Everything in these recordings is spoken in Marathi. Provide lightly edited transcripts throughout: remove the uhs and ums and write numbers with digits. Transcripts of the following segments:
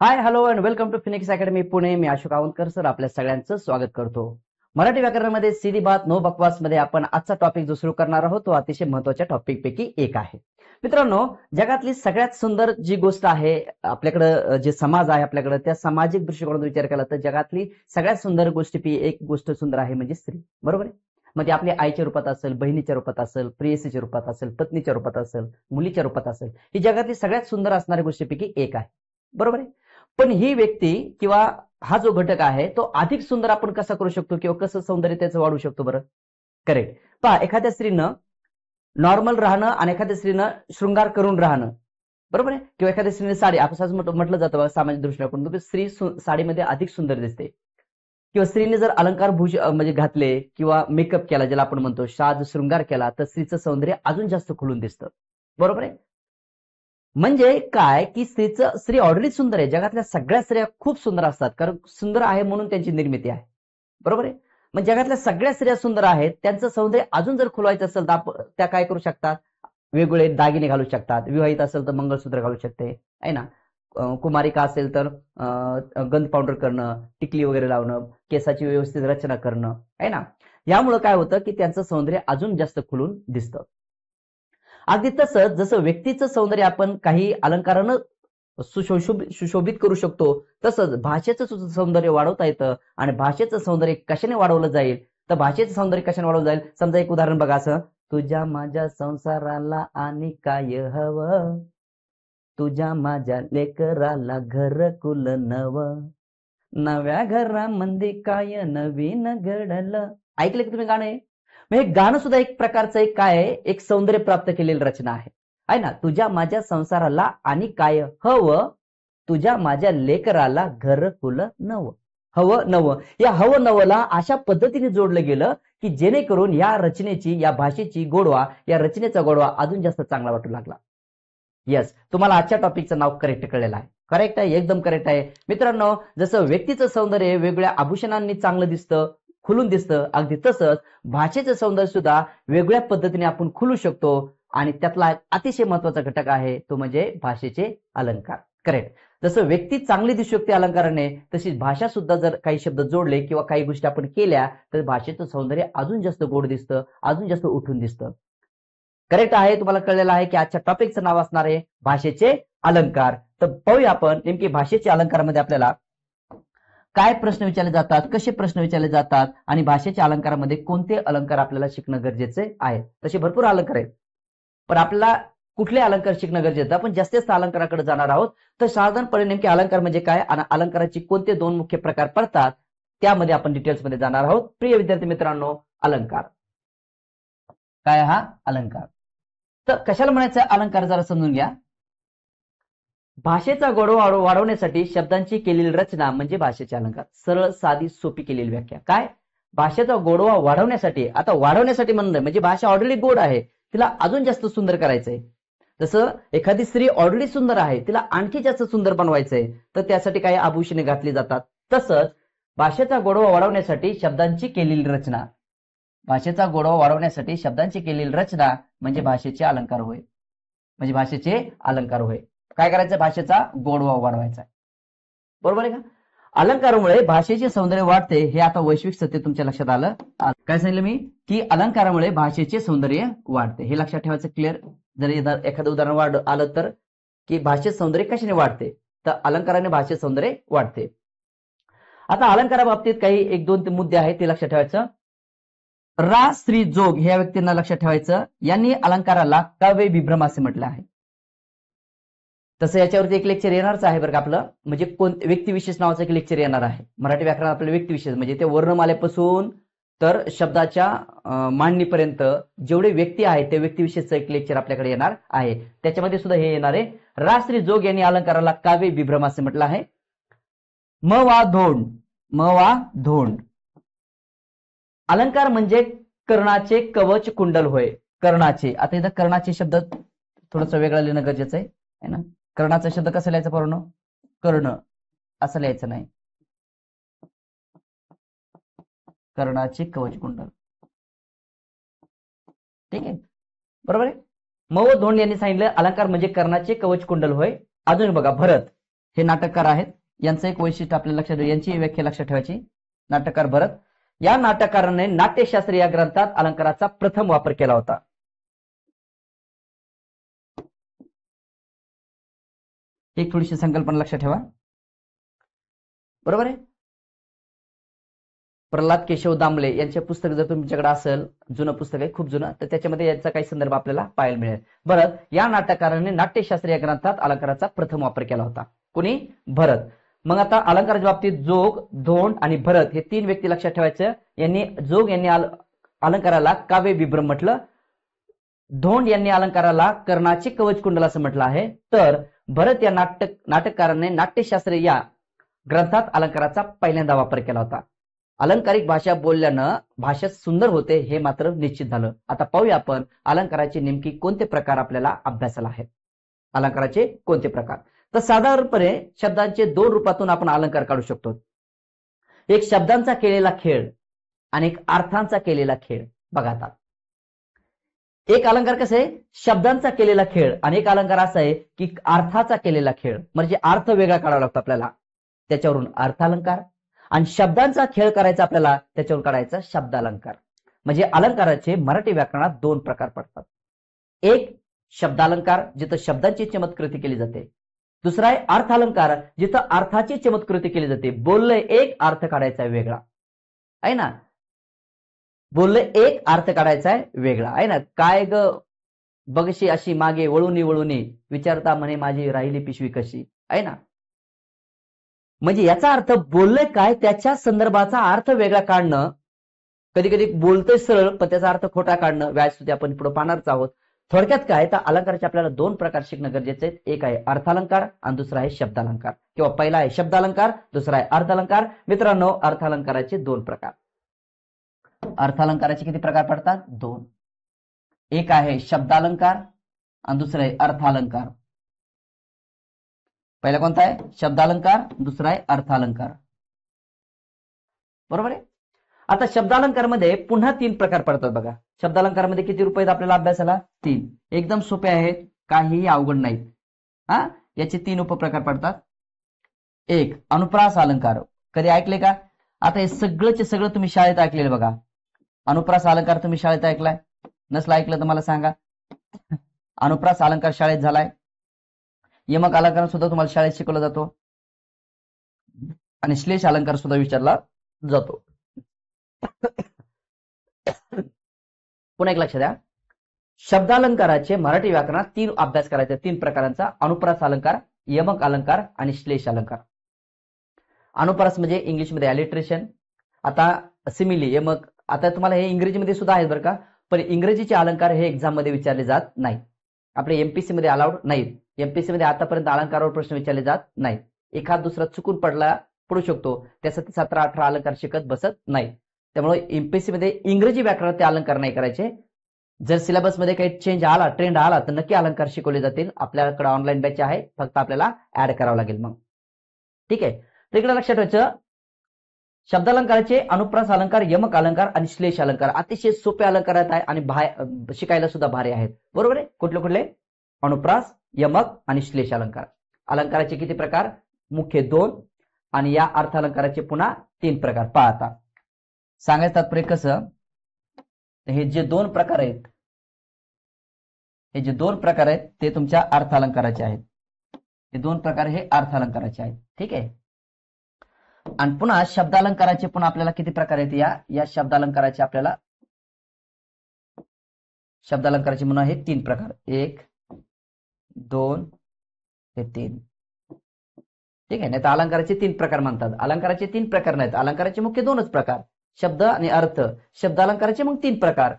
High hello and welcome to Phoenix academy Pune. मी अशोक आवंतकर सर आपल्या सगळ्यांचं स्वागत करतो. मराठी व्याकरणामध्ये सीधी बात नो बकवास मध्ये आपण आजचा टॉपिक जो सुरू करणार आहोत तो अतिशय महत्वाच्या टॉपिक पैकी एक आहे. मित्रांनो, जगातली सगळ्यात सुंदर जी गोष्ट आहे आपल्याकडे, जे समाज आहे आपल्याकडे, त्या सामाजिक दृष्टिकोनातून विचार केला तर जगातली सगळ्यात सुंदर गोष्टीपैकी एक गोष्ट सुंदर आहे म्हणजे स्त्री. बरोबर आहे. मग ती आपल्या आईच्या रूपात असेल, बहिणीच्या रूपात असेल, प्रेयसीच्या रूपात असेल, पत्नीच्या रूपात असेल, मुलीच्या रूपात असेल, ही जगातली सगळ्यात सुंदर असणाऱ्या गोष्टीपैकी एक आहे. बरोबर आहे. पण ही व्यक्ती किंवा हा जो घटक आहे तो अधिक सुंदर आपण कसा करू शकतो किंवा कसं सौंदर्य त्याचं वाढवू शकतो बरं? करेक्ट. पहा, एखाद्या स्त्रीनं नॉर्मल राहणं आणि एखाद्या स्त्रीनं शृंगार करून राहणं, बरोबर आहे, किंवा एखाद्या स्त्रीने साडी, असं म्हटलं जातं बघा सामाजिक दृष्टीकोनातून की स्त्री साडीमध्ये अधिक सुंदर दिसते, किंवा स्त्रीने जर अलंकार म्हणजे घातले किंवा मेकअप केला, ज्याला आपण म्हणतो साज शृंगार केला, तर स्त्रीचं सौंदर्य अजून जास्त खुलून दिसतं. बरोबर आहे. म्हणजे काय की स्त्री ऑलरेडी सुंदर आहे. जगातल्या सगळ्या स्त्रिया खूप सुंदर असतात, कारण सुंदर आहे म्हणून त्यांची निर्मिती आहे. बरोबर आहे. मग जगातल्या सगळ्या स्त्रिया सुंदर आहेत, त्यांचं सौंदर्य अजून जर खुलवायचं असेल तर त्या काय करू शकतात? वेगवेगळे दागिने घालू शकतात. विवाहित असेल तर मंगळसूत्र घालू शकते, आहे ना. कुमारिका असेल तर गंध पावडर करणं, टिकली वगैरे लावणं, केसाची व्यवस्थित रचना करणं, आहे ना. यामुळे काय होतं की त्यांचं सौंदर्य अजून जास्त खुलून दिसतं. अगदी तसंच जसं व्यक्तीचं सौंदर्य आपण काही अलंकारानं सुशोभित करू शकतो, तसंच भाषेचं सुद्धा सौंदर्य वाढवता येतं. आणि भाषेचं सौंदर्य कशाने वाढवलं जाईल? तर भाषेचं सौंदर्य कशाने वाढवलं जाईल? समजा एक उदाहरण बघा असं, तुझ्या माझ्या संसाराला आणि काय हवं, तुझ्या माझ्या लेकराला घरकुल नवं, नव्या घरामध्ये काय नवीन घडलं. ऐकलं की तुम्ही गाणं आहे? मग हे गाणं सुद्धा एक प्रकारचं एक काय आहे, एक सौंदर्य प्राप्त केलेली रचना आहे ना. तुझ्या माझ्या संसाराला आणि काय हवं, तुझ्या माझ्या लेकराला घरकुल नवं. हवं नवं, या हवं नवला अशा पद्धतीने जोडलं गेलं की जेणेकरून या रचनेची, या भाषेची गोडवा, या रचनेचा गोडवा अजून जास्त चांगला वाटू लागला. येस, तुम्हाला आजच्या टॉपिकचं नाव करेक्ट कळलेलं आहे. करेक्ट आहे, एकदम करेक्ट आहे. मित्रांनो, जसं व्यक्तीचं सौंदर्य वेगवेगळ्या आभूषणांनी चांगलं दिसतं, खुलून दिसतं, अगदी तसंच भाषेचं सौंदर्य सुद्धा वेगळ्या पद्धतीने आपण खुलू शकतो. आणि त्यातला एक अतिशय महत्वाचा घटक आहे तो म्हणजे भाषेचे अलंकार. करेक्ट. जसं व्यक्ती चांगली दिसू शकते अलंकाराने, तशीच भाषा सुद्धा जर काही शब्द जोडले किंवा काही गोष्टी आपण केल्या तर भाषेचं सौंदर्य अजून जास्त गोड दिसतं, अजून जास्त उठून दिसतं. करेक्ट आहे. तुम्हाला कळलेलं आहे की आजच्या टॉपिकचं नाव असणार आहे भाषेचे अलंकार. तर पाहूया आपण नेमकी भाषेचे अलंकारामध्ये आपल्याला काय प्रश्न विचारले जातात, कसे प्रश्न विचारले जातात, आणि भाषेच्या अलंकारामध्ये कोणते अलंकार आपल्याला शिकणं गरजेचे आहे. तसे भरपूर अलंकार आहेत, पण आपल्याला कुठले अलंकार शिकणं गरजेचं, आपण जास्तीत अलंकाराकडे जाणार आहोत. तर साधारणपणे नेमके अलंकार म्हणजे काय आणि अलंकाराची कोणते दोन मुख्य प्रकार पडतात त्यामध्ये आपण डिटेल्समध्ये जाणार आहोत. प्रिय विद्यार्थी मित्रांनो, अलंकार काय? हा अलंकार. तर कशाला म्हणायचं अलंकार जरा समजून घ्या. भाषेचा गोडवा वाढवण्यासाठी शब्दांची केलेली रचना म्हणजे भाषेचे अलंकार. सरळ साधी सोपी केलेली व्याख्या काय? भाषेचा गोडवा वाढवण्यासाठी. आता वाढवण्यासाठी म्हणलं म्हणजे भाषा ऑलरेडी गोड आहे, तिला अजून जास्त सुंदर करायचंय. जसं एखादी स्त्री ऑलरेडी सुंदर आहे, तिला आणखी जास्त सुंदर बनवायचंय, तर त्यासाठी काही आभूषणे घातली जातात. तसंच भाषेचा गोडवा वाढवण्यासाठी शब्दांची केलेली रचना, भाषेचा गोडवा वाढवण्यासाठी शब्दांची केलेली रचना म्हणजे भाषेचे अलंकार होय. म्हणजे भाषेचे अलंकार होय. काय करायचं? भाषेचा गोडवा वाढवायचा. बरोबर आहे का? अलंकारामुळे भाषेचे सौंदर्य वाढते, हे आता वैश्विक सत्य तुमच्या लक्षात आलं. काय सांगितलं मी? की अलंकारामुळे भाषेचे सौंदर्य वाढते, हे लक्षात ठेवायचं. क्लिअर. जर एखादं उदाहरण आलं तर की भाषेत सौंदर्य कशाने वाढते, तर अलंकाराने भाषेत सौंदर्य वाढते. आता अलंकाराबाबतीत काही एक दोन मुद्दे आहेत ते लक्षात ठेवायचं. रा श्री जोग ह्या व्यक्तींना लक्षात ठेवायचं. यांनी अलंकाराला काव्य विभ्रम असे म्हटलं आहे. तसं याच्यावरती एक लेक्चर येणारच आहे बरं का आपलं, म्हणजे व्यक्तिविशेष नावाचं एक लेक्चर येणार आहे. मराठी व्याकरण आपलं व्यक्तिविशेष म्हणजे ते वर्णमालेपासून तर शब्दाच्या मांडणीपर्यंत जेवढे व्यक्ती आहेत त्या व्यक्तिविशेषचं एक लेक्चर आपल्याकडे येणार आहे. त्याच्यामध्ये सुद्धा हे येणार आहे. रा श्री जोग यांनी अलंकाराला काव्य विभ्रम असे म्हटलं आहे. म वा धोंड, म वा धोंड. अलंकार म्हणजे कर्णाचे कवच कुंडल होय. कर्णाचे. आता इथं कर्णाचे शब्द थोडस वेगळं लिहिणं गरजेचं आहे ना. कर्णाचा शब्द कसा लिहायचा पूर्ण? कर्ण असं लिहायचं नाही. कर्णाचे कवच कुंडल. ठीक आहे, बरोबर आहे. मव धोंड यांनी सांगितलं अलंकार म्हणजे कर्णाचे कवच कुंडल होय. अजून बघा भरत. हे नाटककार आहेत. यांचं एक वैशिष्ट्य आपल्याला लक्षात ठेवा, यांची व्याख्या लक्षात ठेवायची. नाटककार भरत. या नाटककाराने नाट्यशास्त्र या ग्रंथात अलंकाराचा प्रथम वापर केला होता. एक थोडीशी संकल्पना लक्षात ठेवा. बरोबर आहे. प्रल्हाद केशव दामले यांचे पुस्तक जर तुमच्याकडे असेल, जुनं पुस्तक आहे, खूप जुनं, तर त्याच्यामध्ये याचा काही संदर्भ आपल्याला पाहायला मिळेल. बरं, या नाटककाराने नाट्यशास्त्र या ग्रंथात अलंकाराचा प्रथम वापर केला होता. कोणी? भरत. मग आता अलंकाराच्या बाबतीत जोग, धोंड आणि भरत हे तीन व्यक्ती लक्षात ठेवायचं. जोग यांनी अलंकाराला काव्य विभ्रम म्हटलं. धोंड यांनी अलंकाराला कर्णाचे कवच कुंडल असं म्हटलं आहे. तर भरत या नाटककाराने नाट्यशास्त्र या ग्रंथात अलंकाराचा पहिल्यांदा वापर केला होता. अलंकारिक भाषा बोलल्यानं भाषा सुंदर होते हे मात्र निश्चित झालं. आता पाहूया आपण अलंकाराचे नेमकी कोणते प्रकार आपल्याला अभ्यासाला आहेत. अलंकाराचे कोणते प्रकार? तर साधारणपणे शब्दांचे दोन रूपातून आपण अलंकार काढू शकतो. एक शब्दांचा केलेला खेळ आणि एक अर्थांचा केलेला खेळ. बघा आता, एक अलंकार कसं आहे? शब्दांचा केलेला खेळ. आणि एक अलंकार असा आहे की अर्थाचा केलेला खेळ, म्हणजे अर्थ वेगळा काढावा लागतो आपल्याला, त्याच्यावरून अर्थालंकार. आणि शब्दांचा खेळ करायचा आपल्याला, त्याच्यावरून काढायचा शब्दालंकार. म्हणजे अलंकाराचे मराठी व्याकरणात दोन प्रकार पडतात. एक शब्दालंकार, जिथं शब्दांची चमत्कृती केली जाते. दुसरा आहे अर्थालंकार, जिथं अर्थाची चमत्कृती केली जाते. बोललंय एक, अर्थ काढायचा वेगळा, आहे ना. बोललंय एक, अर्थ काढायचा आहे वेगळा, आहे ना. काय ग बघशी अशी मागे वळूनी वळूनी, विचारता म्हणे माझी राहिली पिशवी कशी, आहे ना. म्हणजे याचा अर्थ बोललंय काय, त्याच्या संदर्भाचा अर्थ वेगळा काढणं. कधी कधी बोलतोय सरळ पण त्याचा अर्थ खोटा काढणं. व्याज आपण पुढे पाहणारच आहोत. थोडक्यात काय, तर अलंकाराचे आपल्याला दोन प्रकार शिकणं गरजेचे आहेत. एक आहे अर्थालंकार आणि दुसरा आहे शब्दालंकार, किंवा पहिला आहे शब्दालंकार, दुसरा आहे अर्थालंकार. मित्रांनो, अर्थालंकाराचे दोन प्रकार. अर्थालंकाराचे किती प्रकार पडतात? दोन. एक आहे शब्दालंकार आणि दुसरा आहे अर्थालंकार. पहिला कोणता आहे? शब्दालंकार. दुसरा आहे अर्थालंकार. बरोबर आहे. आता शब्दालंकार मध्ये पुन्हा तीन प्रकार पडतात बघा. शब्दालंकार मध्ये किती रुपये आपल्याला अभ्यासाला? तीन. एकदम सोपे आहेत, काहीही अवघड नाहीत. याचे तीन उपप्रकार पडतात. एक अनुप्रास अलंकार. कधी ऐकले का? आता हे सगळंचे सगळं तुम्ही शाळेत ऐकलेलं बघा. अनुप्रास अलंकार तुम्ही शाळेत ऐकलाय? नसला ऐकलं तर मला सांगा. अनुप्रास अलंकार शाळेत झालाय. यमक अलंकार सुद्धा तुम्हाला शाळेत शिकवला जातो. आणि श्लेष अलंकार सुद्धा विचारला जातो. पुन्हा एक लक्ष द्या, शब्दालंकाराचे मराठी व्याकरणात तीन अभ्यास करायचे, तीन प्रकारांचा. अनुप्रास अलंकार, यमक अलंकार आणि श्लेष अलंकार. अनुप्रास म्हणजे इंग्लिशमध्ये अलिट्रेशन. आता सिमिली, यमक, आता तुम्हाला हे इंग्रजीमध्ये सुद्धा आहेत बरं का, पण इंग्रजीचे अलंकार हे एक्झाम मध्ये विचारले जात नाही. आपले एमपीसी मध्ये अलाउड नाहीत. एमपीसी मध्ये आतापर्यंत अलंकारावर प्रश्न विचारले जात नाहीत. एखाद दुसरा चुकून पडू शकतो, त्यासाठी 17-18 अलंकार शिकत बसत नाही. त्यामुळे एमपीसी मध्ये इंग्रजी व्याकरणात ते अलंकार नाही करायचे. जर सिलेबस मध्ये काही चेंज आला, ट्रेंड आला, तर नक्की अलंकार शिकवले जातील. आपल्याकडे ऑनलाईन बॅच आहे, फक्त आपल्याला ऍड करावं लागेल मग. ठीक आहे. तर इकडे लक्षात ठेवायचं, शब्दालंकाराचे अनुप्रास अलंकार, यमक अलंकार आणि श्लेष अलंकार अतिशय सोपे अलंकार आहेत आणि शिकायला सुद्धा भारी आहेत. बरोबर आहे. कुठले कुठले? अनुप्रास, यमक आणि श्लेष अलंकार. अलंकाराचे किती प्रकार? मुख्य दोन. आणि या अर्थालंकाराचे पुन्हा तीन प्रकार. पहा आता, सांगायचं तात्पर्य कसं, हे जे दोन प्रकार आहेत, ते तुमच्या अर्थालंकाराचे आहेत. हे दोन प्रकार हे अर्थालंकाराचे आहेत. ठीक आहे. आणि पुन्हा शब्दालंकाराचे पुन्हा आपल्याला किती प्रकार आहेत? या शब्दालंकाराचे आपल्याला शब्दालंकाराचे म्हणून हे तीन प्रकार. 1, 2, 3. ठीक आहे. नाही तर अलंकाराचे तीन प्रकार म्हणतात. अलंकाराचे तीन प्रकार नाहीत, अलंकाराचे मुख्य दोनच प्रकार, शब्द आणि अर्थ. शब्दालंकाराचे मग तीन प्रकार,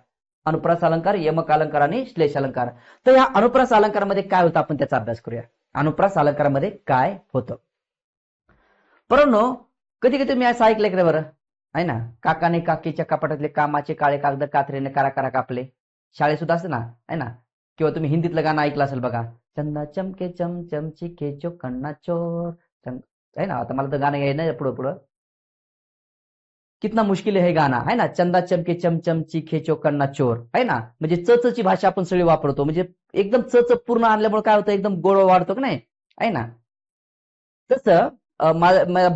अनुप्रास अलंकार, यमक अलंकार आणि श्लेष अलंकार. तर या अनुप्रास अलंकारामध्ये काय होतं आपण त्याचा अभ्यास करूया. अनुप्रास अलंकारामध्ये काय होतं? परंतु कधी कधी तुम्ही असं ऐकलंय का बरं, आहे ना, काकाने काकीच्या कपाटातले कामाचे काळे कागद कात्रीने करा करा कापले. शाळेत सुद्धा असते ना, आहे ना. किंवा तुम्ही हिंदीतलं गाणं ऐकलं असेल बघा, चंदा चमके चम चिके चोकण्णा चोर, आहे ना. आता मला तर गाणं यायला पुढं पुढं. कितना मुश्किल आहे हे गाणं, आहे ना. चंदा चमके चमचम चिखे चोकण्णा चोर, आहे ना. म्हणजे चची भाषा आपण सगळी वापरतो. म्हणजे एकदम पूर्ण आणल्यामुळे काय होतं, एकदम गोड वाढतो की नाही, आहे ना. तसं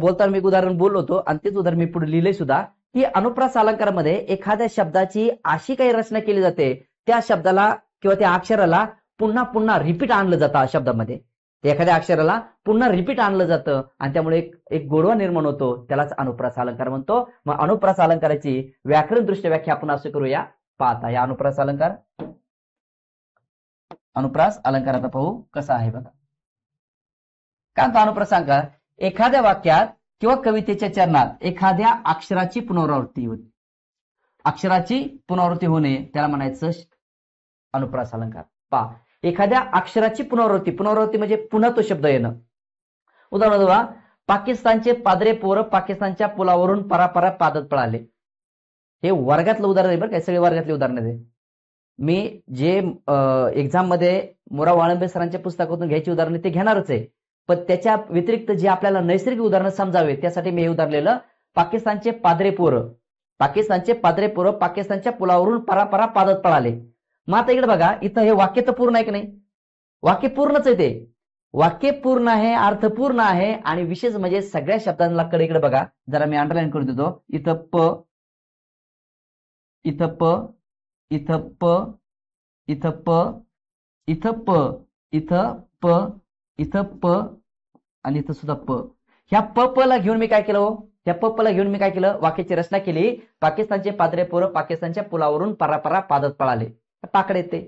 बोलताना मी एक उदाहरण बोललो होतो आणि तेच उदाहरण मी पुढे लिहिलंय सुद्धा, की अनुप्रास अलंकारामध्ये एखाद्या शब्दाची अशी काही रचना केली जाते, त्या शब्दाला किंवा त्या अक्षराला पुन्हा पुन्हा रिपीट आणलं जातं शब्दामध्ये. एखाद्या अक्षराला पुन्हा रिपीट आणलं जातं आणि त्यामुळे एक गोडवा निर्माण होतो, त्यालाच अनुप्रास अलंकार म्हणतो. मग अनुप्रास अलंकाराची व्याकरण दृष्ट्या व्याख्या आपण असं करूया. पाहता या अनुप्रास अलंकाराचा पाहू कसा आहे बघा. काय अनुप्रास अलंकार? एखाद्या वाक्यात किंवा कवितेच्या चरणात एखाद्या अक्षराची पुनरावृत्ती होते, अक्षराची पुनरावृत्ती होणे त्याला म्हणायचं अनुप्रास अलंकार. पहा, एखाद्या अक्षराची पुनरावृत्ती म्हणजे पुन्हा तो शब्द येणं. उदाहरण बघा, पाकिस्तानचे पादरे पोरं पाकिस्तानच्या पुलावरून परापरा पादत पळाले. हे वर्गातलं उदाहरण आहे बरं काय, सगळे वर्गातले उदाहरण आहे. मी जे एक्झाम मध्ये मोरा वाळंबे सरांच्या पुस्तकातून घ्यायची उदाहरणं ते घेणारच आहे, पण त्याच्या व्यतिरिक्त जे आपल्याला नैसर्गिक उदाहरणं समजावे त्यासाठी मी हे उदाहरण लिहिलं. पाकिस्तानचे पादरे पोरं पाकिस्तानच्या पुलावरून परापरा पादत पळाले. मग आता इकडे बघा, इथं हे वाक्य तर पूर्ण आहे की नाही? वाक्य पूर्णच आहे, ते वाक्य पूर्ण आहे, अर्थपूर्ण आहे. आणि विशेष म्हणजे सगळ्या शब्दांना इकडे बघा, जरा मी अंडरलाईन करून देतो. इथं प, इथं प, इथं प, इथं प, इथं प, इथं प, इथं प आणि इथं सुद्धा प. ह्या प ला घेऊन मी काय केलं? त्या प ला घेऊन मी काय केलं? वाक्याची रचना केली. पाकिस्तानचे पादरे पोरं पाकिस्तानच्या पुलावरून परापरा पादत पळाले. पाकडे येते.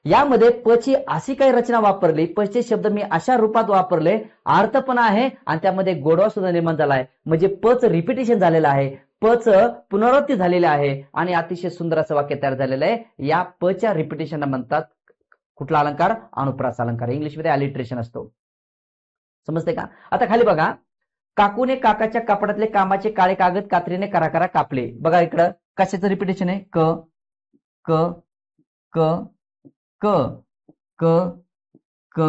यामध्ये प ची अशी काही रचना वापरली, पचे शब्द मी अशा रूपात वापरले, अर्थ पण आहे आणि त्यामध्ये गोडवा सुद्धा निर्माण झाला आहे. म्हणजे पच रिपिटेशन झालेलं आहे, पच पुनरावृत्ती झालेली आहे आणि अतिशय सुंदर असं वाक्य तयार झालेलं आहे. या पच्या रिपिटेशनला म्हणतात कुठला अलंकार? अनुप्रास अलंकार. इंग्लिशमध्ये अलिट्रेशन असतो. समजते का? आता खाली बघा, काकूने काकाच्या कपड्यातले कामाचे काळे कागद कात्रीने कराकरा कापले. बघा इकडं कशाचं रिपिटेशन आहे? क क क क क क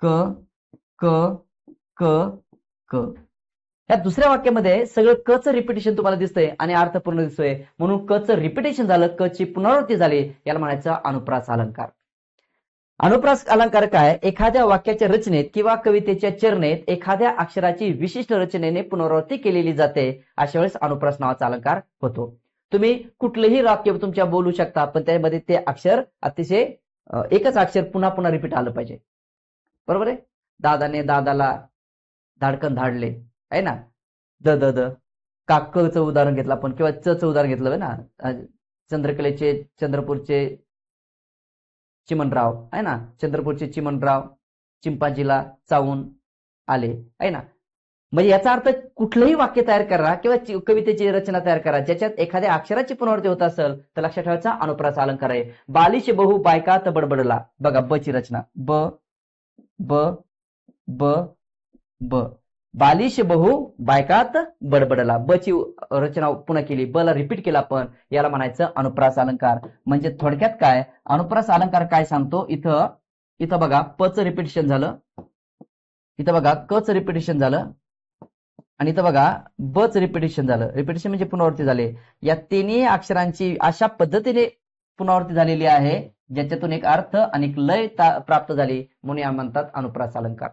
क क क क. या दुसऱ्या वाक्यामध्ये सगळं कचं रिपिटेशन तुम्हाला दिसतंय आणि अर्थपूर्ण दिसतोय, म्हणून कचं रिपिटेशन झालं, कची पुनरावृत्ती झाली, याला म्हणायचं अनुप्रास अलंकार. अनुप्रास अलंकार काय? एखाद्या वाक्याच्या रचनेत किंवा कवितेच्या चरणेत एखाद्या अक्षराची विशिष्ट रचनेने पुनरावृत्ती केलेली जाते, अशा वेळेस अनुप्रास नावाचा अलंकार होतो. तुम्ही कुठलंही वाक्य तुमच्या बोलू शकता, पण त्यामध्ये ते अक्षर अतिशय एकच अक्षर पुन्हा पुन्हा रिपीट आलं पाहिजे. बरोबर आहे? दादाने दादाला धाडकन धाडले आहे ना, द द द. काकचं उदाहरण घेतलं आपण किंवा च उदाहरण घेतलं ना, चंद्रकलेचे चंद्रपूरचे चिमणराव आहे ना, चंद्रपूरचे चिमणराव चिंपांजीला चावून आले आहे ना. म्हणजे याचा अर्थ कुठलंही वाक्य तयार करा किंवा कवितेची रचना तयार करा ज्याच्यात एखाद्या अक्षराची पुनरावृत्ती होत असेल तर लक्षात ठेवायचा अनुप्रास अलंकार आहे. बालिश बहु बायकात बडबडला. बघा ब ची रचना ब ब ब ब. बालिश बहु बायकात बडबडला. ब ची रचना पुन्हा केली, ब ला रिपीट केला आपण, याला म्हणायचं अनुप्रास अलंकार. म्हणजे थोडक्यात काय अनुप्रास अलंकार काय सांगतो? इथं बघा प चं रिपिटेशन झालं, इथं बघा क चं रिपिटेशन झालं आणि इथं बघा ब चं रिपिटेशन झालं. रिपिटेशन म्हणजे पुनरावृत्ती झाली. या तिन्ही अक्षरांची अशा पद्धतीने पुनरावृत्ती झालेली आहे ज्याच्यातून एक अर्थ आणि एक लय प्राप्त झाली, म्हणून या म्हणतात अनुप्रास अलंकार.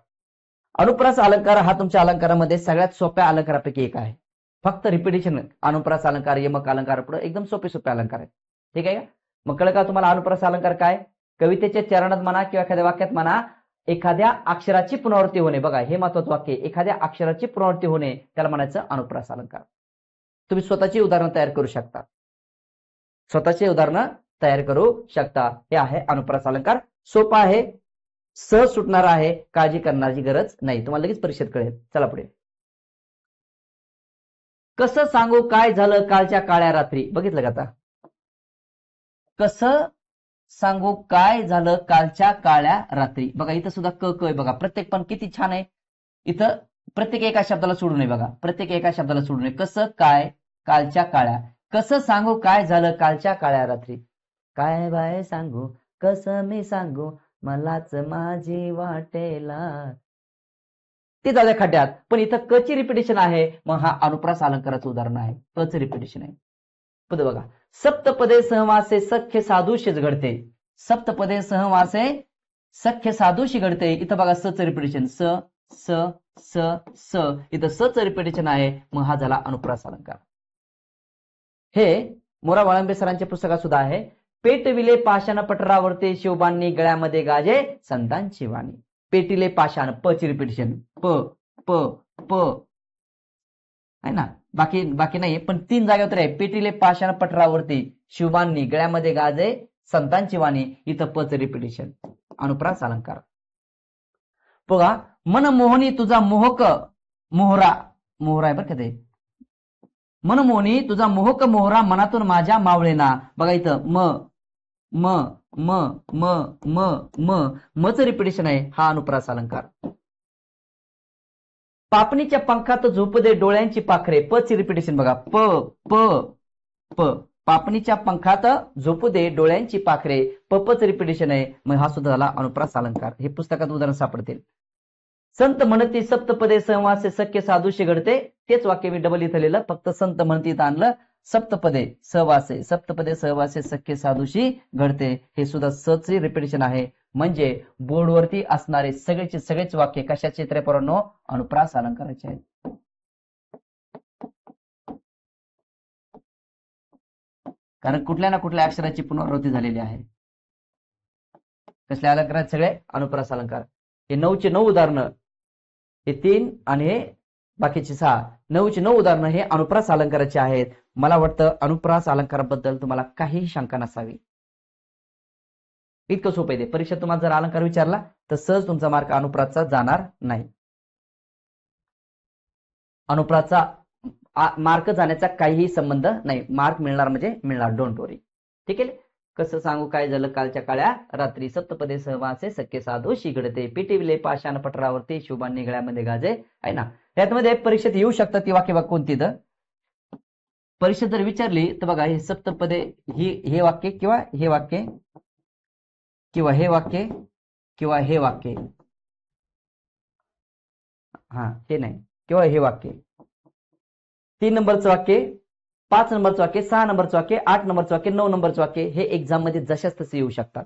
अनुप्रास अलंकार हा तुमच्या अलंकारामध्ये सगळ्यात सोप्या अलंकारापैकी एक आहे. फक्त रिपिटेशन अनुप्रास अलंकार, यमक अलंकार पुढे एकदम सोपे अलंकार आहेत. ठीक आहे का? मग कळलं का तुम्हाला अनुप्रास अलंकार काय? कवितेच्या चरणात म्हणा किंवा एखाद्या वाक्यात म्हणा, एखाद्या अक्षराची पुनरावृत्ती होणे. बघा हे महत्वाचं वाक्य, एखाद्या अक्षराची पुनरावृत्ती होणे त्याला म्हणायचं अनुप्रास अलंकार. तुम्ही स्वतःची उदाहरणं तयार करू शकता, हे आहे अनुप्रास अलंकार. सोपा आहे, सहज सुटणार आहे, काळजी करण्याची गरज नाही, तुम्हाला लगेच परीक्षेत कळेल. चला पुढे. कसं सांगू काय झालं कालच्या काळ्या रात्री. बघितलं का आता? कसं सांगू काय झालं कालच्या काळ्या रात्री. बघा इथं सुद्धा क क बघा, प्रत्येक पण किती छान आहे. इथं प्रत्येक एका शब्दाला सोडू नये बघा, प्रत्येक एका शब्दाला सोडू नये. कसं काय कालच्या काळ्या, कसं सांगू काय झालं कालच्या काळ्या रात्री. काय बाय सांगू कसं मी सांगू मलाच माझी वाटेला. ते जाऊ द्या खड्ड्यात, पण इथं क ची रिपिटेशन आहे, मग हा अनुप्रास अलंकाराचं उदाहरण आहे. क चं रिपिटेशन आहे. पद बघा, सप्तपदे सहवासे सख्य साधूशीच घडते. सप्तपदे सहवासे सख्य साधूशी घडते. इथं बघा स चं रिपिटेशन, स स स स, इथं सचं रिपिटेशन आहे, मग हा झाला अनुप्रास अलंकार. हे मोरा वाळंबे सरांच्या पुस्तकात सुद्धा आहे. पेटविले पाषाण पटरावरती शिवबांनी गळ्यामध्ये गाजे संतांची वाणी. पेटिले पाषाण, प ची रिपिटेशन, प प प आहे ना, बाकी नाही, पण 3 जागेवर आहे. पेटिले पाषाण पटरावरती शिवबांनी गळ्यामध्ये गाजे संतांची वाणी, इथं प चं रिपिटेशन, अनुप्रास अलंकार. बघा, मन मोहनी तुझा मोहक मोहरा, मोहरा आहे बरं का ते, मनमोहनी तुझा मोहक मोहरा मनातून माझ्या मावळेना. बघा इथं म म म म म म मच रिपिटेशन आहे, हा अनुप्रास अलंकार. पापणीच्या पंखात झोप दे डोळ्यांची पाखरे, प ची रिपिटेशन बघा, प प प, पापणीच्या पंखात झोपू दे डोळ्यांची पाखरे, पच रिपिटेशन आहे, मग हा सुद्धा झाला अनुप्रास अलंकार. हे पुस्तकात उदाहरण सापडतील. संत म्हणती सप्तपदे सहवासे सख्य साधूशी घडते, तेच वाक्य मी डबल इथं लिहिलं, फक्त संत म्हणती इथं आणलं. सप्तपदे सहवासे, सप्तपदे सहवासे सख्य साधूशी घडते, हे सुद्धा सची रिपिटेशन आहे. म्हणजे बोर्डवरती असणारे सगळेच वाक्य कशाचे तर पोरांनो, अनुप्रास अलंकाराचे आहेत. कारण कुठल्या ना कुठल्या अक्षराची पुनरावृत्ती झालेली आहे. कसल्या अलंकारात? सगळे अनुप्रास अलंकार. हे 9चे 9 उदाहरणं, हे 3 आणि हे बाकीचे 6, 9चे 9 उदाहरणं हे अनुप्रास अलंकाराचे आहेत. मला वाटतं अनुप्रास अलंकाराबद्दल तुम्हाला काही शंका नसावी. इतकं सोपं आहे ते. परीक्षेत तुम्हाला जर अलंकार विचारला तर सहज तुमचा मार्क अनुप्रासचा जाणार नाही. अनुप्रासचा मार्क जाण्याचा काहीही संबंध नाही. मार्क मिळणार म्हणजे मिळणार, डोंट वरी. ठीक आहे. कसं सांगू काय झालं कालच्या काळ्या रात्री, सप्तपदे सहवासे सख्य साधूशी घडते, पेटिविले पाषाण पटरावरती शिवबांनी गळ्यामध्ये गाजे, आहे ना. यामध्ये परीक्षेत येऊ शकतात ती वाक्य, बघ कोणती तर परीक्षेत जर विचारली तर बघा, हे सप्तपदे हे वाक्य किंवा हे वाक्य किंवा हे वाक्य किंवा हे वाक्य, हा हे नाही, किंवा हे वाक्य 3 नंबरचं वाक्य, 5 नंबरचं वाक्य, 6 नंबरचं वाक्य, 8 नंबरचं वाक्य, 9 नंबरचं वाक्य, हे एक्झाम मध्ये जशाच तसे येऊ शकतात.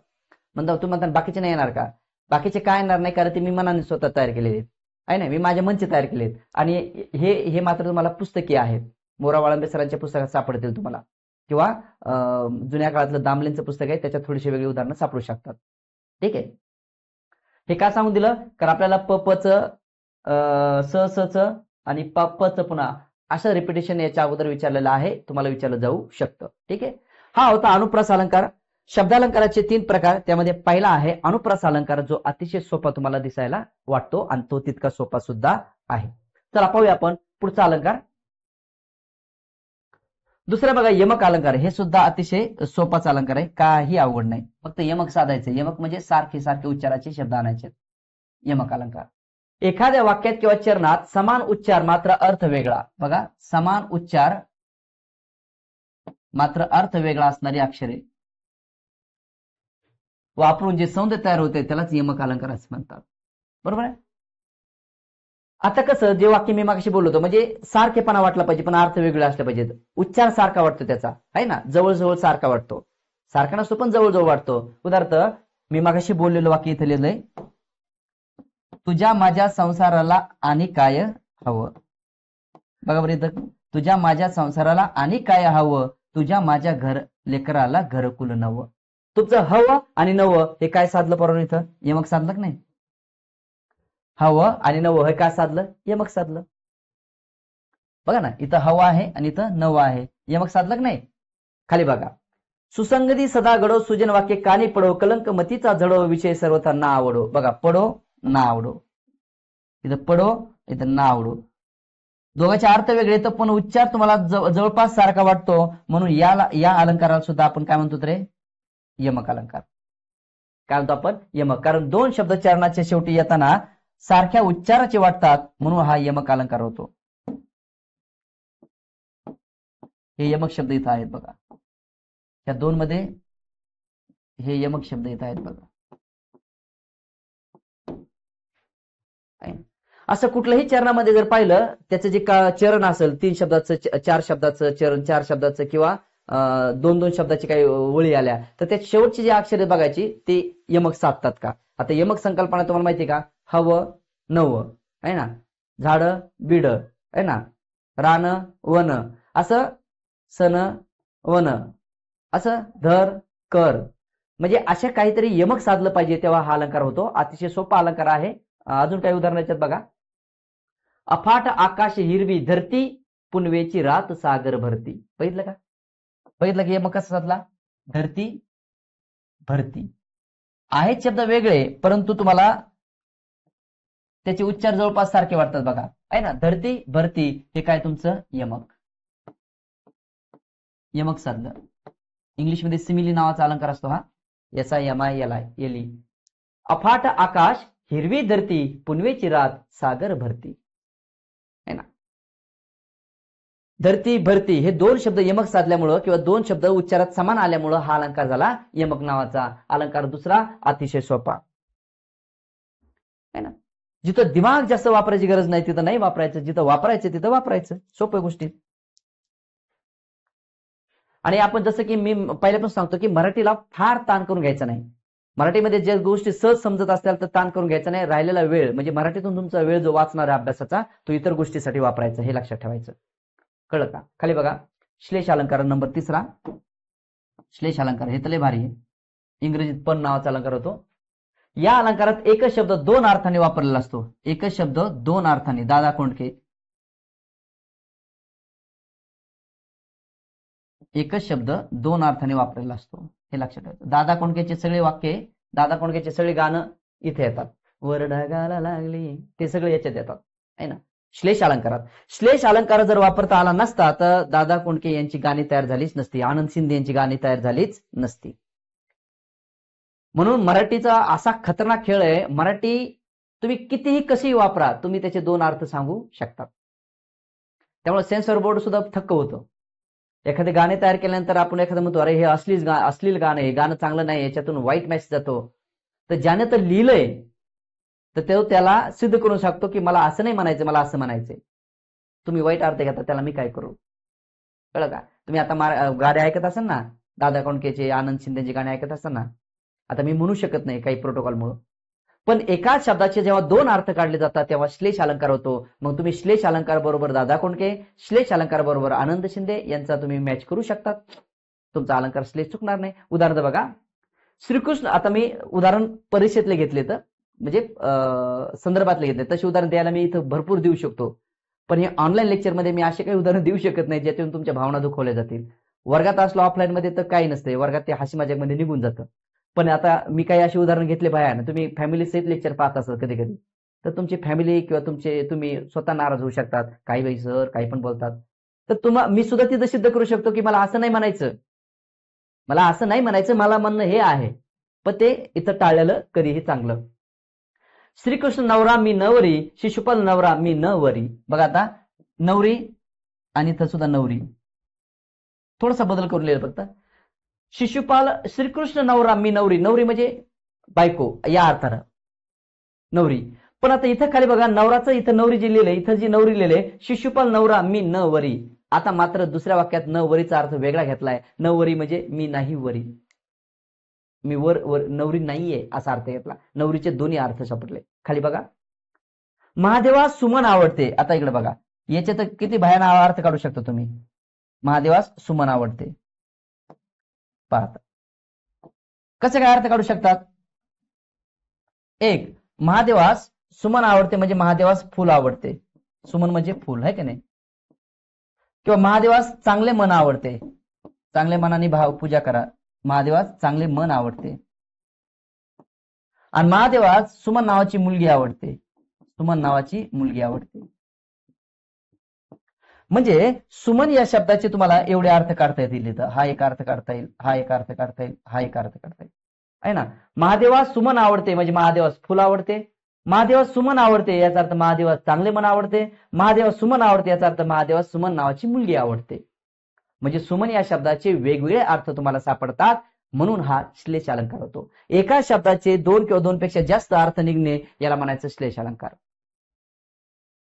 म्हणता तुम्ही म्हणता बाकीचे नाही येणार का? बाकीचे काय येणार नाही, कारण ते मी मनाने स्वतः तयार केलेले आहे ना, मी माझ्या मनचे तयार केलेत. आणि हे मात्र तुम्हाला पुस्तकी आहेत, मोरा वाळंबे सरांच्या पुस्तकात सापडतील तुम्हाला, किंवा जुन्या काळातलं दामलेंचं पुस्तक आहे, त्याच्यात थोडीशी वेगळी उदाहरणं सापडू शकतात. ठीक आहे. हे का सांगून दिलं? कारण आपल्याला पच स आणि पच पुन्हा असं रिपिटेशन याच्या अगोदर विचारलेलं आहे, तुम्हाला विचारलं जाऊ शकतं. ठीक आहे. हा होता अनुप्रास अलंकार. शब्दालंकाराचे 3 प्रकार, त्यामध्ये पहिला आहे अनुप्रास अलंकार, जो अतिशय सोपा तुम्हाला दिसायला वाटतो आणि तो तितका सोपा सुद्धा आहे. चला पाहूया आपण पुढचा अलंकार. दुसरा बघा यमक अलंकार. हे सुद्धा अतिशय सोपाच अलंकार आहे, काही अवघड नाही, फक्त यमक साधायचे. यमक म्हणजे सारखे सारखे उच्चाराचे शब्द आणायचे. यमक अलंकार, एखाद्या वाक्यात किंवा चरणात समान उच्चार मात्र अर्थ वेगळा. बघा, समान उच्चार मात्र अर्थ वेगळा असणारी अक्षरे वापरून जे सौंदर्य तयार होते त्यालाच यमक अलंकार असं म्हणतात. बरोबर आहे. आता कसं, जे वाक्य मी मागाशी बोललो होतो, म्हणजे सारखेपणा वाटला पाहिजे पण अर्थ वेगळे असले पाहिजेत. उच्चार सारखा वाटतो त्याचा, आहे ना, जवळजवळ सारखा वाटतो, सारखा नसतो पण जवळजवळ वाटतो. उदाहरणार्थ मी मागाशी बोललेलं वाक्य इथे लिहिलंय, तुझ्या माझ्या संसाराला आणि काय हवं. बघा बरं इथं, तुझ्या माझ्या संसाराला आणि काय हवं, तुझ्या माझ्या लेकराला घरकुल नवं. तुमचं हवं आणि नवं हे काय साधलं पोरांनो? इथं यमक साधलं की नाही? हवं आणि नवं हे काय साधलं? यमक साधलं. बघा ना, इथं हवं आहे आणि इथं नवं आहे, यमक साधलं की नाही? खाली बघा, सुसंगती सदा घडो सुजन वाक्य कानी पडो, कलंक मतीचा जडो विषय सर्वथा ना आवडो. बघा, पडो ना आवडो, इथं पडो इथं ना आवडो. दोघांचे अर्थ वेगळे तर पण उच्चार तुम्हाला जवळपास सारखा वाटतो, म्हणून या अलंकाराला सुद्धा आपण काय म्हणतो रे? यमक अलंकार. काय म्हणतो आपण? यमक. कारण 2 शब्द चरणाच्या शेवटी येताना सारख्या उच्चाराचे वाटतात, म्हणून हा यमक अलंकार होतो. हे यमक शब्द इथं आहेत बघा, या 2 मध्ये हे यमक शब्द इथं आहेत बघा. असं कुठल्याही चरणामध्ये जर पाहिलं, त्याचं जे चरण असेल 3 शब्दाचं, 4 शब्दाचं चरण, 4 शब्दाचं किंवा 2-2 शब्दाची काही ओळी आल्या तर त्या शेवटची जी अक्षरे बघायची ते यमक साधतात का. आता यमक संकल्पना तुम्हाला माहिती का? हवं नवं, आहे ना, झाड बिड आहे ना, रान वन, असं सन वन, असं धर कर, म्हणजे अशा काहीतरी यमक साधलं पाहिजे तेव्हा हा अलंकार होतो. अतिशय सोपा अलंकार आहे. अजून काही उदाहरण याच्यात बघा. अफाट आकाश हिरवी धरती, पुनवेची रात सागर भरती. बघितलं का? बघितलं की यमक कसा साधला? धरती भरती. आहेत शब्द वेगळे, परंतु तुम्हाला त्याचे उच्चार जवळपास सारखे वाटतात बघा. आहे ना, धरती भरती हे काय तुमचं यमक. यमक साधलं. इंग्लिशमध्ये सिमिली नावाचा अलंकार असतो हा. SIMILI. अफाट आकाश हिरवी धरती, पुनवेची रात सागर भरती. है ना, धरती भरती हे दोन शब्द यमक साधल्यामुळं किंवा दोन शब्द उच्चारात समान आल्यामुळं हा अलंकार झाला यमक नावाचा अलंकार. दुसरा अतिशय सोपा है ना, जिथं दिमाग जास्त वापरायची गरज नाही तिथं नाही वापरायचं, जिथं वापरायचं तिथं वापरायचं. सोप्या गोष्टी. आणि आपण जसं की मी पहिल्यापासून सांगतो की मराठीला फार ताण करून घ्यायचा नाही. मराठीमध्ये ज्या गोष्टी सहज समजत असतील तर ताण करून घ्यायचा नाही. राहिलेला वेळ म्हणजे मराठीतून तुमचा वेळ जो वाचणार आहे अभ्यासाचा तो इतर गोष्टीसाठी वापरायचा, हे लक्षात ठेवायचं. कळलं का? खाली बघा, श्लेष अलंकार नंबर 3. श्लेष अलंकार हे तले भारी आहे. इंग्रजीत पण नावाचा अलंकार होतो. या अलंकारात एकच शब्द दोन अर्थाने वापरलेला असतो. एकच शब्द दोन अर्थाने. दादा कोंडके. एकच शब्द दोन अर्थाने वापरलेला असतो, हे लक्षात ठेवायचं. दादा कोंडकेचे सगळे वाक्य, दादा कोंडकेचे सगळे गाणं इथे येतात. वर ढगाला लागली, ते सगळे याच्यात येतात आहे ना, श्लेष अलंकारात. श्लेष अलंकार जर वापरता आला नसता तर दादा कोंडके यांची गाणी तयार झालीच नसती, आनंद शिंदे यांची गाणी तयार झालीच नसती. म्हणून मराठीचा असा खतरनाक खेळ आहे. मराठी तुम्ही कितीही कशी वापरा, तुम्ही त्याचे दोन अर्थ सांगू शकतात. त्यामुळे सेन्सर बोर्ड सुद्धा थक्क होतं. एखादे गाणे तयार केल्यानंतर आपण एखादं म्हणतो अरे हे अश्लील गाणं आहे, गाणं चांगलं नाही, याच्यातून वाईट मेसेज जातो. तर ज्याने तर लिहिलंय तर तो त्याला सिद्ध करू शकतो की मला असं नाही म्हणायचं, मला असं म्हणायचंय. तुम्ही वाईट अर्थ घेता त्याला मी काय करू? कळलं का? तुम्ही आता गाणे ऐकत असाल ना, दादा कोंडकेचे, आनंद शिंदेचे गाणे ऐकत असाल ना, आता मी म्हणू शकत नाही काही प्रोटोकॉलमुळे, पण एकाच शब्दाचे जेव्हा दोन अर्थ काढले जातात तेव्हा श्लेष अलंकार होतो. मग तुम्ही श्लेष अलंकार बरोबर दादा कोंडके, श्लेष अलंकार बरोबर आनंद शिंदे यांचा तुम्ही मॅच करू शकतात. तुमचा अलंकार श्लेष चुकणार नाही. उदाहरण बघा, श्रीकृष्ण, आता मी उदाहरण परीक्षेतले घेतले तर म्हणजे संदर्भातले घेतले, तसे उदाहरण द्यायला मी इथं भरपूर देऊ शकतो, पण हे ऑनलाईन लेक्चरमध्ये मी असे काही उदाहरण देऊ शकत नाही ज्यातून तुमच्या भावना दुखवल्या जातील. वर्गात असलो ऑफलाईन मध्ये तर काही नसते, वर्गात ते हसी मजाकमध्ये निघून जातं. पण आता मी काही असे उदाहरण घेतले भयान, तुम्ही फॅमिली सहित लेक्चर पाहत असाल कधी कधी, तर तुमची फॅमिली किंवा तुम्ही स्वतः नाराज होऊ शकतात. काही बाई सर काही पण बोलतात, तर मी सुद्धा तिथं सिद्ध करू शकतो की मला असं नाही म्हणायचं, मला असं नाही म्हणायचं, मला म्हणणं हे आहे. पण ते इथं टाळलेलं कधीही चांगलं. श्रीकृष्ण नवरा मी नवरी, शिशुपाल नवरा मी नवरी. बघा आता नवरी आणि इथं सुद्धा नवरी, थोडासा बदल करून लिहिलं फक्त. शिशुपाल, श्रीकृष्ण नवरा मी नवरी, नवरी म्हणजे बायको या अर्थानं नवरी. पण आता इथं खाली बघा, नवराचं इथं नवरी जी लिहिलंय, इथं जी नवरी लिहिलंय शिशुपाल नवरा मी नवरी. आता मात्र दुसऱ्या वाक्यात नवरीचा अर्थ वेगळा घेतलाय. नवरी म्हणजे मी नाही वरी, मी वर नवरी नाहीये असा अर्थ घेतला. नवरीचे दोन्ही अर्थ सापडले. खाली बघा, महादेवास सुमन आवडते. आता इकडे बघा, याच्यात किती भयानक अर्थ काढू शकता तुम्ही. महादेवास सुमन आवडते, पाहता कसे काय अर्थ काढू शकतात. एक, महादेवास सुमन आवडते म्हणजे महादेवास फुल आवडते, सुमन म्हणजे फुल आहे की नाही. किंवा महादेवास चांगले मन आवडते, चांगल्या मनाने पूजा करा, महादेवास चांगले मन आवडते. आणि महादेवास सुमन नावाची मुलगी आवडते, सुमन नावाची मुलगी आवडते. म्हणजे सुमन या शब्दाचे तुम्हाला एवढे अर्थ काढता येतील. हा एक अर्थ काढता येईल, हा एक अर्थ काढता येईल, हा एक अर्थ काढता येईल आहे ना. महादेवास सुमन आवडते म्हणजे महादेवास फुल आवडते. महादेवास सुमन आवडते याचा अर्थ महादेवास चांगले मन आवडते. महादेवास सुमन आवडते याचा अर्थ महादेवास सुमन नावाची मुलगी आवडते. म्हणजे सुमन या शब्दाचे वेगवेगळे अर्थ तुम्हाला सापडतात, म्हणून हा श्लेष अलंकार होतो. एका शब्दाचे दोन किंवा दोनपेक्षा जास्त अर्थ निघणे याला म्हणायचं श्लेष अलंकार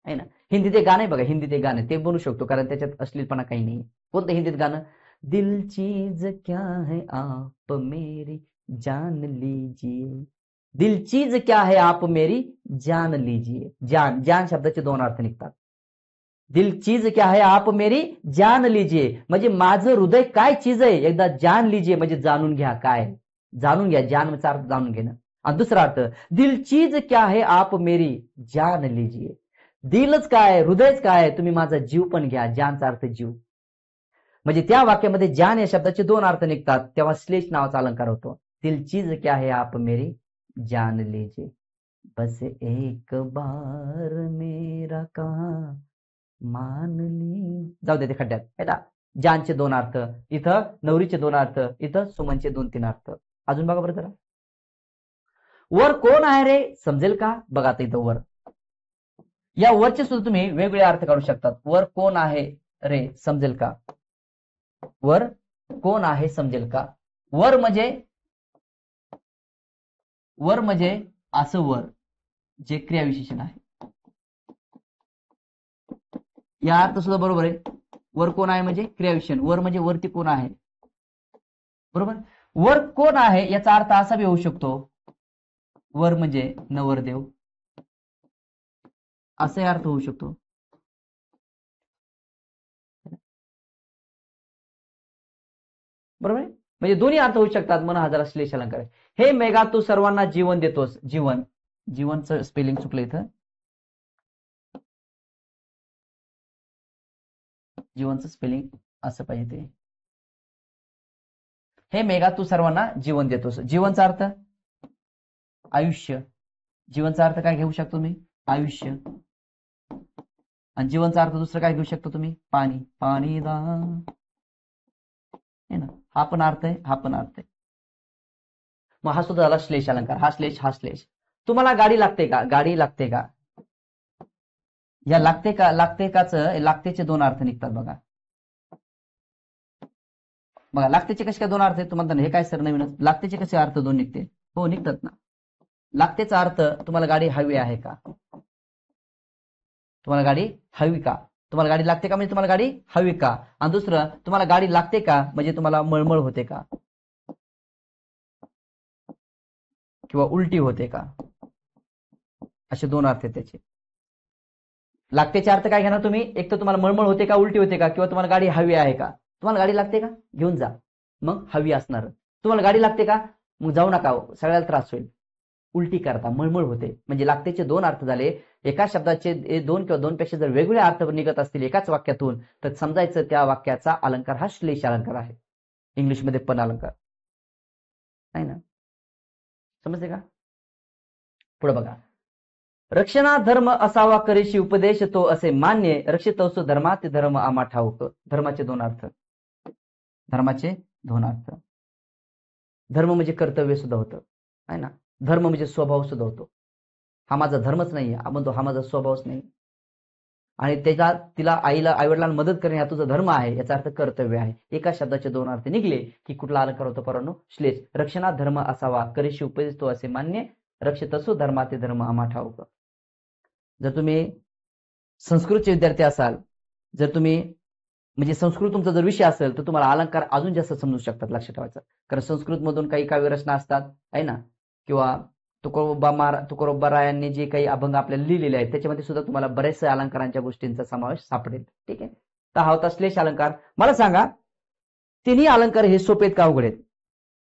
आहे ना. हिंदीत एक गाणं आहे बघा, हिंदीत एक गाणं ते बनवू शकतो कारण त्याच्यात अश्लीलपणा काही नाही. कोणतं हिंदीत गाणं? दिल चीज क्या है आप मेरी जान लीजिए, दिल चीज क्या है आप मेरी जान लीजिए. जान, जान शब्दाचे दोन अर्थ निघतात. दिल चीज क्या है आप मेरी जान लीजिए म्हणजे माझं हृदय काय चीज आहे एकदा जान लीजिए म्हणजे जाणून घ्या काय, जाणून घ्या. जानचा अर्थ जाणून घेणं. आणि दुसरा अर्थ दिल चीज क्या है आप मेरी जान लीजिए. दिलच काय, हृदयच काय, तुम्ही माझा जीव पण घ्या. जानचा अर्थ जीव. म्हणजे त्या वाक्यामध्ये जान या शब्दाचे दोन अर्थ निघतात तेव्हा श्लेष नावाचा अलंकार होतो. दिल चीज क्या है आप मेरी जान लीजिए. बस एक बार मेरा कहा मान ली. जाऊ दे ते खड्ड्यात. आहे जानचे दोन अर्थ, इथं नवरीचे दोन अर्थ, इथं सुमनचे 2-3 अर्थ. अजून बघा बरं जरा. वर कोण आहे रे समजेल का. बघा आता इथं वर, या वरचे सुद्धा तुम्ही वेगवेगळे अर्थ काढू शकतात. वर कोण आहे रे समजेल का. वर कोण आहे समजेल का. वर म्हणजे असं वर जे क्रियाविशेषण आहे. या अर्थ सुद्धा बरोबर आहे. वर कोण आहे म्हणजे क्रियाविशेषण. वर म्हणजे वरती कोण आहे. बरोबर. वर कोण आहे याचा अर्थ असा बी होऊ शकतो वर म्हणजे नवरदेव, असाही अर्थ होऊ शकतो. बरोबर आहे. म्हणजे दोन्ही अर्थ होऊ शकतात. मन हजारा श्लेष अलंकार. हे मेघा तू सर्वांना जीवन देतोस. जीवन, जीवनचं स्पेलिंग चुकलं इथं. जीवनचं स्पेलिंग असं पाहिजे ते. हे मेघा तू सर्वांना जीवन देतोस. जीवनचा अर्थ आयुष्य. जीवनचा अर्थ काय घेऊ शकतो तुम्ही आयुष्य. आणि जीवनचा अर्थ दुसरं काय घेऊ शकतो तुम्ही पाणी. पाणी दा है ना. हा पण अर्थ आहे, हा पण अर्थ आहे. मग हा सुद्धा झाला श्लेष अलंकार. हा श्लेष, हा श्लेष. तुम्हाला गाडी लागते का. गाडी लागते का. या लागते का, लागते काच लागतेचे दोन अर्थ निघतात बघा. बघा लागतेचे कसे काय दोन अर्थ आहेत तुम्हाला. हे काय सर नवीनच. लागतेचे कसे अर्थ दोन निघते. हो निघतात ना. लागतेचा अर्थ तुम्हाला गाडी हवी आहे का. तुम्हाला गाडी हवी का. तुम्हाला गाडी लागते का म्हणजे तुम्हाला गाडी हवी का. आणि दुसरं तुम्हाला गाडी लागते का म्हणजे तुम्हाला मळमळ होते का किंवा उलटी होते का. असे दोन अर्थ आहेत त्याचे. लागतेचे अर्थ काय घेणार तुम्ही. एक तर तुम्हाला मळमळ होते का, उलटी होते का, किंवा तुम्हाला गाडी हवी आहे का. तुम्हाला गाडी लागते का घेऊन जा, मग हवी असणार. तुम्हाला गाडी लागते का मग जाऊ नका, सगळ्याला त्रास होईल. उलटी करता, मळमळ होते. म्हणजे लागतेचे दोन अर्थ झाले. एका शब्दाचे दोन किंवा दोनपेक्षा जर वेगवेगळे अर्थ निघत असतील एकाच वाक्यातून तर समजायचं त्या वाक्याचा अलंकार हा श्लेष अलंकार आहे. इंग्लिशमध्ये पण अलंकार आहे ना. समजते का. पुढे बघा. रक्षणा धर्म असावा करीशी उपदेश तो असे मान्य रक्षितोस धर्मात धर्म आम्हा ठाऊक. धर्माचे दोन अर्थ. धर्माचे दोन अर्थ. धर्म म्हणजे कर्तव्य सुद्धा होतं आहे ना. धर्म म्हणजे स्वभाव सुद्धा होतो. हा माझा धर्मच नाहीये आपण तो, हा माझा स्वभावच नाही. आणि त्याला तिला आईला आईवडिलांना मदत करणे हा तुझा धर्म आहे याचा अर्थ कर्तव्य आहे. एका शब्दाचे दोन अर्थ निघले की कुठला अलंकार होतो परंतु श्लेष. रक्षणा धर्म असावा करीशी उपदेश तो असे मान्य रक्षितसो धर्माते धर्म आम्हा ठाऊक. जर तुम्ही संस्कृतचे विद्यार्थी असाल, जर तुम्ही म्हणजे संस्कृत तुमचा जर विषय असेल तर तुम्हाला अलंकार अजून जास्त समजू शकतात. लक्षात ठेवायचं. कारण संस्कृत मधून काही काव्यरचना असतात आहे ना, किंवा तुकोबा रायांनी जे काही अभंग आपल्याला लिहिलेले आहेत त्याच्यामध्ये सुद्धा तुम्हाला बरेचसे अलंकारांच्या गोष्टींचा समावेश सापडेल. ठीक आहे. तर हा होता श्लेष अलंकार. मला सांगा तिन्ही अलंकार हे सोपे आहेत का अवघड आहेत.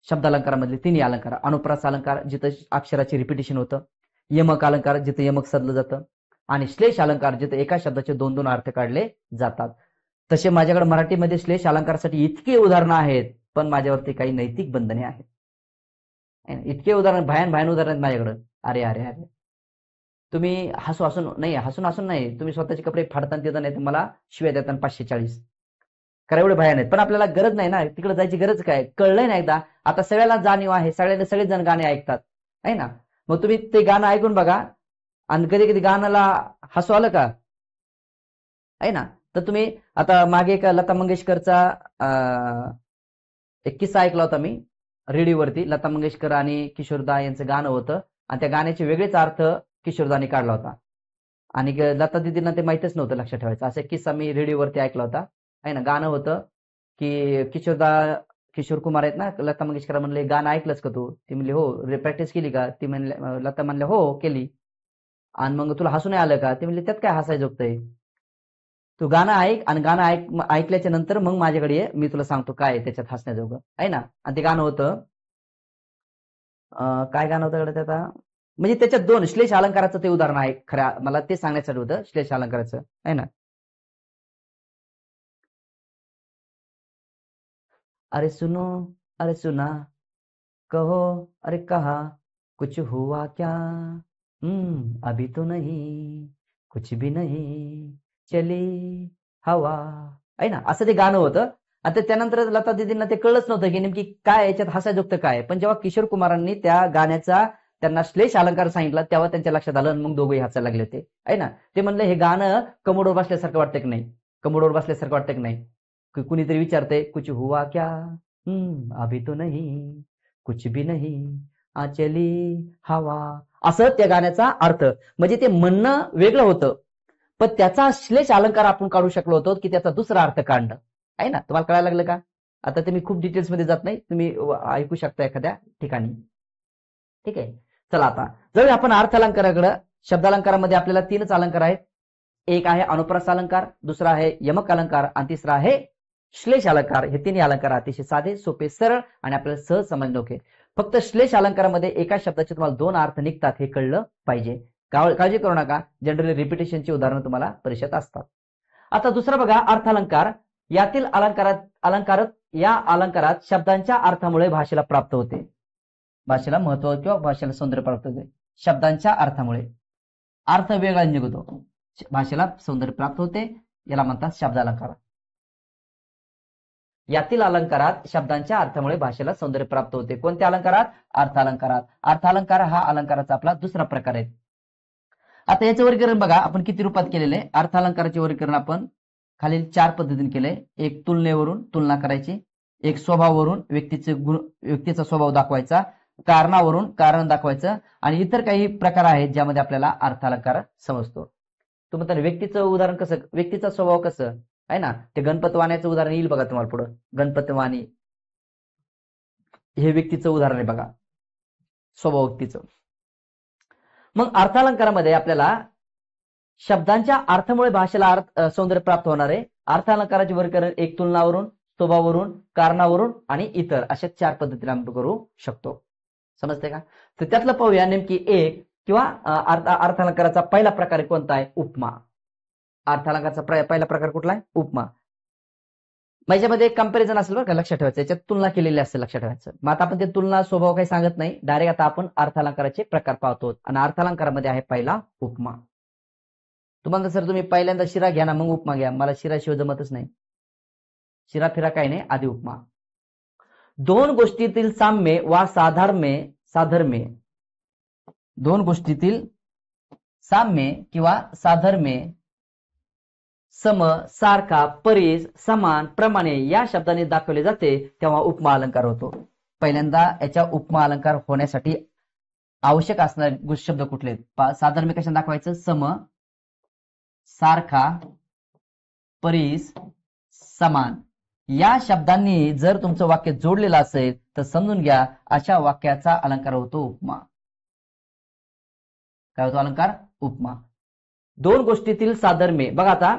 शब्दालंकारामधले तिन्ही अलंकार. अनुप्रास अलंकार जिथं अक्षराची रिपिटेशन होतं, यमक अलंकार जिथे यमक सदलं जातं, आणि श्लेष अलंकार जिथे एका शब्दाचे दोन दोन अर्थ काढले जातात. तसे माझ्याकडे मराठीमध्ये श्लेष अलंकारासाठी इतके उदाहरणं आहेत पण माझ्यावरती काही नैतिक बंधने आहेत. इतके उदाहरण भयान उदाहरण आहेत माझ्याकडे. अरे अरे अरे तुम्ही हसून नाही तुम्ही स्वतःचे कपडे फाडताना देता नाही तर मला शिव्या देताना 540 कारण एवढे भयान आहेत. पण आपल्याला गरज नाही ना तिकडे जायची. गरज काय कळलंय ना एकदा. आता सगळ्याला जाणीव आहे, सगळेच जण गाणे ऐकतात आहे ना. मग तुम्ही ते गाणं ऐकून बघा आणि कधी कधी गाण्याला हसू आलं का आहे ना. तर तुम्ही आता मागे एक लता मंगेशकरचा एक किस्सा ऐकला होता मी रेडिओवरती. लता मंगेशकर आणि किशोरदा यांचं गाणं होतं आणि त्या गाण्याचे वेगळेच अर्थ किशोरदाने काढला होता आणि लता दिदींना ते माहितच नव्हतं. लक्षात ठेवायचं. असा किस्सा मी रेडिओवरती ऐकला होता आहे ना. गाणं होतं की किशोरदा किशोर कुमार आहेत ना, लता मंगेशकर म्हणले गाणं ऐकलंस का तू? ती म्हणली हो. प्रॅक्टिस केली का? ती म्हणले लता म्हणल्या हो केली. आणि मग तुला हसू नाही आलं का? ती म्हणली त्यात काय हसायजोगतंय? तू गाणं ऐक आणि गाणं ऐकल्याच्या नंतर मग माझ्याकडे ये, मी तुला सांगतो काय आहे त्याच्यात हसण्याजोगं आहे ना. आणि ते गाणं होतं काय गाणं होतं कडे त्याचा, म्हणजे त्याच्यात दोन श्लेष अलंकाराचं ते उदाहरण आहे. खऱ्या मला ते सांगण्यासाठी होतं श्लेष अलंकाराचं आहे ना. अरे सुनो अरे सुना, कहो अरे कहा, कुछ हुआ क्या, अभी तो नहीं, कुछ भी नहीं, चली हवा, आहे ना. असं ते गाणं होतं. आता त्यानंतर लता दीदींना ते कळलंच नव्हतं की नेमकी काय याच्यात हसायजोगतं काय. पण जेव्हा किशोर कुमारांनी त्या गाण्याचा त्यांना श्लेष अलंकार सांगितला तेव्हा त्यांच्या लक्षात आलं आणि मग दोघंही हसायला लागले होते आहे ना. ते म्हणले हे गाणं कमोडवर बसल्यासारखं वाटतं की नाही, कमोडवर बसल्यासारखं वाटतं की नाही. कुणीतरी विचारते कुछ हुआ क्या, अभी तो नहीं, कुछ भी नहीं, चली हवा, असं त्या गाण्याचा अर्थ. म्हणजे ते म्हणणं वेगळं होतं पण त्याचा श्लेष अलंकार आपण काढू शकलो होतो की त्याचा दुसरा अर्थ काढणं आहे ना. तुम्हाला कळायला लागलं का? आता तुम्ही खूप डिटेल्स मध्ये जात नाही, तुम्ही ऐकू शकता एखाद्या ठिकाणी. ठीक आहे. चला आता जाऊया आपण अर्थालंकाराकडे. शब्दालंकारामध्ये आपल्याला तीनच अलंकार आहेत. एक आहे अनुप्रास अलंकार, दुसरा आहे यमक अलंकार आणि तिसरा आहे श्लेष अलंकार. हे तिन्ही अलंकार अतिशय साधे सोपे सरळ आणि आपल्याला सहज समजणोके. फक्त श्लेष अलंकारामध्ये एका शब्दाचे तुम्हाला दोन अर्थ निघतात हे कळलं पाहिजे. काळजी करू नका, जनरली रिपिटेशनची उदाहरणं तुम्हाला परीक्षेत असतात. आता दुसरा बघा अर्थालंकार. यातील या अलंकारात शब्दांच्या अर्थामुळे भाषेला प्राप्त होते, भाषेला महत्व किंवा भाषेला सौंदर्य प्राप्त होते. शब्दांच्या अर्थामुळे अर्थ वेगळा निघतो, भाषेला सौंदर्य प्राप्त होते, याला म्हणतात शब्दालंकार. यातील अलंकारात शब्दांच्या अर्थामुळे भाषेला सौंदर्य प्राप्त होते. कोणत्या अलंकारात? अर्थालंकारात. अर्थालंकार हा अलंकाराचा आपला दुसरा प्रकार आहे. आता याचं वर्गीकरण बघा आपण किती रूपात केलेले. अर्थालंकाराचे वर्गीकरण आपण खालील 4 पद्धतीने केले. एक तुलनेवरून तुलना करायची, एक स्वभावावरून व्यक्तीचा स्वभाव दाखवायचा, कारणावरून कारण दाखवायचं आणि इतर काही प्रकार आहेत ज्यामध्ये आपल्याला अर्थालंकार समजतो. तुम्ही तर व्यक्तीचं उदाहरण कसं, व्यक्तीचा स्वभाव कसं आहे ना, ते गणपतवाण्याचं उदाहरण येईल बघा तुम्हाला पुढं. गणपतवाणी हे व्यक्तीचं उदाहरण आहे बघा, स्वभाव व्यक्तीचं. मग अर्थालंकारामध्ये आपल्याला शब्दांच्या अर्थामुळे भाषेला सौंदर्य प्राप्त होणार आहे. अर्थालंकाराचे वर्गीकरण एक तुलनावरून, स्वभावावरून, कारणावरून आणि इतर अशा 4 पद्धतीने आपण करू शकतो. समजते का? तर त्यातलं पाहूया नेमकी एक किंवा अर्थालंकाराचा पहिला प्रकार कोणता आहे? उपमा. अर्थालंकाराचा पहिला प्रकार कुठला आहे? उपमा. माझ्यामध्ये कंपॅरिझन असेल बरं का, लक्षात ठेवायचं, याच्यात तुलना केलेली असेल लक्षात ठेवायचं. मग आता आपण ते तुलना स्वभाव काही सांगत नाही, डायरेक्ट आता आपण अर्थालंकाराचे प्रकार पाहतो आणि अर्थालंकारामध्ये आहे पहिला उपमा. तुम्हाला सर तुम्ही पहिल्यांदा शिरा घ्या ना मग उपमा घ्या, मला शिराशिवाय जमतच नाही. शिरा फिरा काही नाही, आधी उपमा. दोन गोष्टीतील साम्य वा साधर्म्य, दोन गोष्टीतील साम्य किंवा साधर्म्य, सम, सारखा, परीस, समान, प्रमाणे या शब्दाने दाखवले जाते तेव्हा उपमा अलंकार होतो. पहिल्यांदा याच्या उपमा अलंकार होण्यासाठी आवश्यक असणारे शब्द कुठले? साधर्म्य कशाने दाखवायचं? सम, सारखा, परीस, समान या शब्दांनी जर तुमचं वाक्य जोडलेलं असेल तर समजून घ्या अशा वाक्याचा अलंकार होतो उपमा. काय होतो अलंकार? उपमा. दोन गोष्टीतील साधर्म्य. बघा आता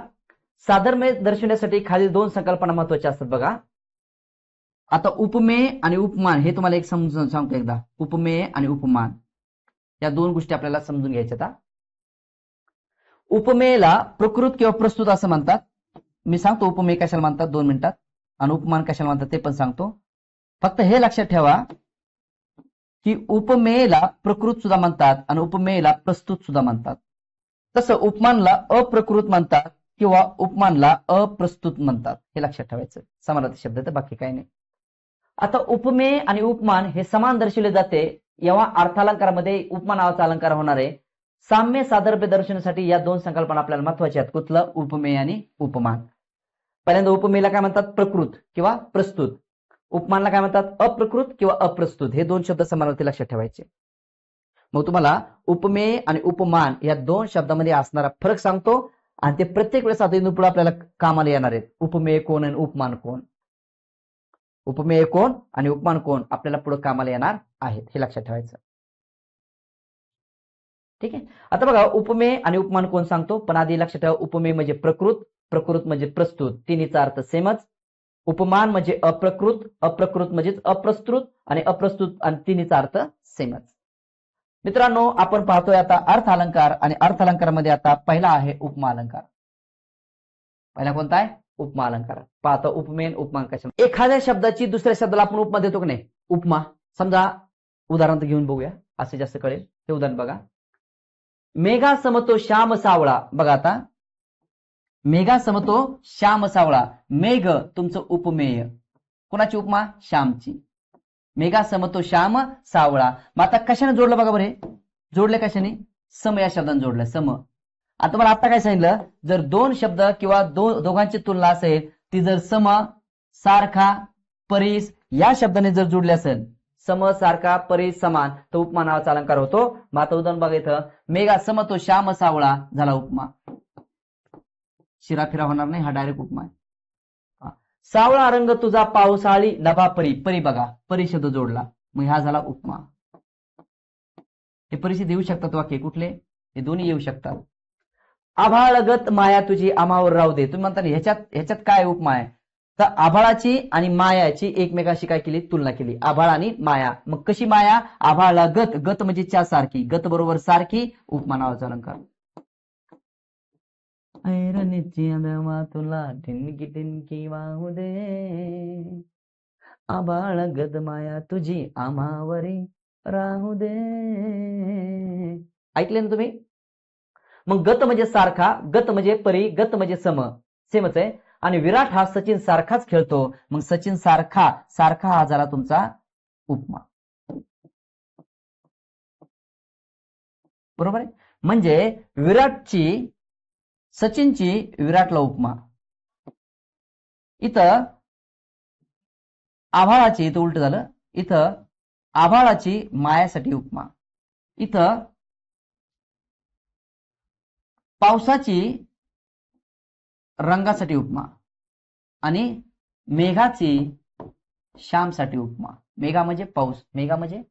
साधर्म्य दर्शवण्यासाठी खालील 2 संकल्पना महत्वाच्या असतात बघा. आता उपमेय आणि उपमान हे तुम्हाला एक समजून सांगतो एकदा. उपमेय आणि उपमान या 2 गोष्टी आपल्याला समजून घ्यायच्या. आता उपमेयला प्रकृत किंवा प्रस्तुत असं म्हणतात. मी सांगतो उपमेय कशाला म्हणतात 2 मिनिटात आणि उपमान कशाला म्हणतात ते पण सांगतो. फक्त हे लक्षात ठेवा की उपमेयला प्रकृत सुद्धा म्हणतात आणि उपमेयला प्रस्तुत सुद्धा म्हणतात. तसं उपमानला अप्रकृत म्हणतात किंवा उपमानला अप्रस्तुत म्हणतात, हे लक्षात ठेवायचं. समानार्थी शब्द तर बाकी काही नाही. आता उपमेय आणि उपमान हे समान दर्शवले जाते जेव्हा अर्थालंकारामध्ये उपमा नावाचा अलंकार होणार आहे. साम्य साधर्म्य दर्शवण्यासाठी या 2 संकल्पना आपल्याला महत्वाच्या आहेत. कुठलं? उपमेय आणि उपमान. पहिल्यांदा उपमेयला काय म्हणतात? प्रकृत किंवा प्रस्तुत. उपमानला काय म्हणतात? अप्रकृत किंवा अप्रस्तुत. हे 2 शब्द समानार्थी लक्षात ठेवायचे. मग तुम्हाला उपमेय आणि उपमान या 2 शब्दामध्ये असणारा फरक सांगतो आणि ते प्रत्येक वेळेस आता इथून पुढे आपल्याला कामाला येणार आहेत. उपमेय कोण आणि उपमान कोण. उपमेय कोण आणि उपमान कोण आपल्याला पुढे कामाला येणार आहेत, हे लक्षात ठेवायचं. ठीक आहे. आता बघा, उपमेय आणि उपमान कोण सांगतो, पण आधी लक्षात ठेवा, उपमेय म्हणजे प्रकृत, प्रकृत म्हणजे प्रस्तुत, तिन्हीचा अर्थ सेमच. उपमान म्हणजे अप्रकृत, अप्रकृत म्हणजे अप्रस्तुत, आणि अप्रस्तुत आणि तिन्हीचा अर्थ सेमच. मित्रांनो, आपण पाहतोय आता अर्थ अलंकार, आणि अर्थ अलंकारामध्ये आता पहिला आहे उपमा अलंकार. पहिला कोणता आहे? उपमा अलंकार. पाहतो उपमेय उपमान कशा. एखाद्या शब्दाची दुसऱ्या शब्दाला आपण उपमा देतो की नाही, उपमा. समजा उदाहरण तर घेऊन बघूया, असे जास्त कळेल. हे उदाहरण बघा, मेघा समतो श्याम सावळा. बघा आता, मेघा समतो श्याम सावळा. मेघ तुमचं उपमेय, कोणाची उपमा? श्यामची. मेघा समतो श्याम सावळा. मग आता कशाने जोडलं बघा बरे, जोडले कशाने? सम या शब्दाने जोडलं, सम. आता मला आता काय सांगितलं, जर दोन शब्द किंवा दोघांची तुलना असेल, ती जर सम, सारखा, परीस या शब्दाने जर जोडली असेल, सम, सारखा, परीस, समान, तर उपमा नावाचा अलंकार होतो. मग आता उदाहरण बघा इथं, मेघा समतो श्याम सावळा झाला उपमा. शिराफिरा होणार नाही, हा डायरेक्ट उपमा आहे. सावळा रंग तुझा पावसाळी नभा परी. परी बघा, परी शब्द जोडला, मग हा झाला उपमा. हे परिस्थिती येऊ शकतात वाक्य कुठले? हे दोन्ही येऊ शकतात. आभाळगत माया तुझी आम्हावर राहू दे. तुम्ही म्हणता ह्याच्यात काय उपमा आहे? तर आभाळाची आणि मायाची एकमेकाशी काय केली? तुलना केली. आभाळ आणि माया. मग कशी माया? आभाळगत, गत म्हणजे च्या सारखी, गत बरोबर सारखी, उपमा नावाचा अलंकार. ऐरणीची अंदमा तुला टिनकी टिनकी वाहू दे, आभाळगत माया तुझी आम्हावरी राहू दे. ऐकले ना तुम्ही? मग गत म्हणजे सारखा, गत म्हणजे परी, गत म्हणजे सम, सेमच आहे. आणि विराट हा सचिन सारखाच खेळतो, मग सचिन सारखा, सारखा हा झाला तुमचा उपमा. बरोबर आहे. म्हणजे विराटची, सचिनची विराटला उपमा. इथं आभाळाची, इथं उलट झालं, इथं आभाळाची मायासाठी उपमा, इथं पावसाची रंगासाठी उपमा, आणि मेघाची श्यामसाठी उपमा. मेघा म्हणजे पाऊस, मेघा म्हणजे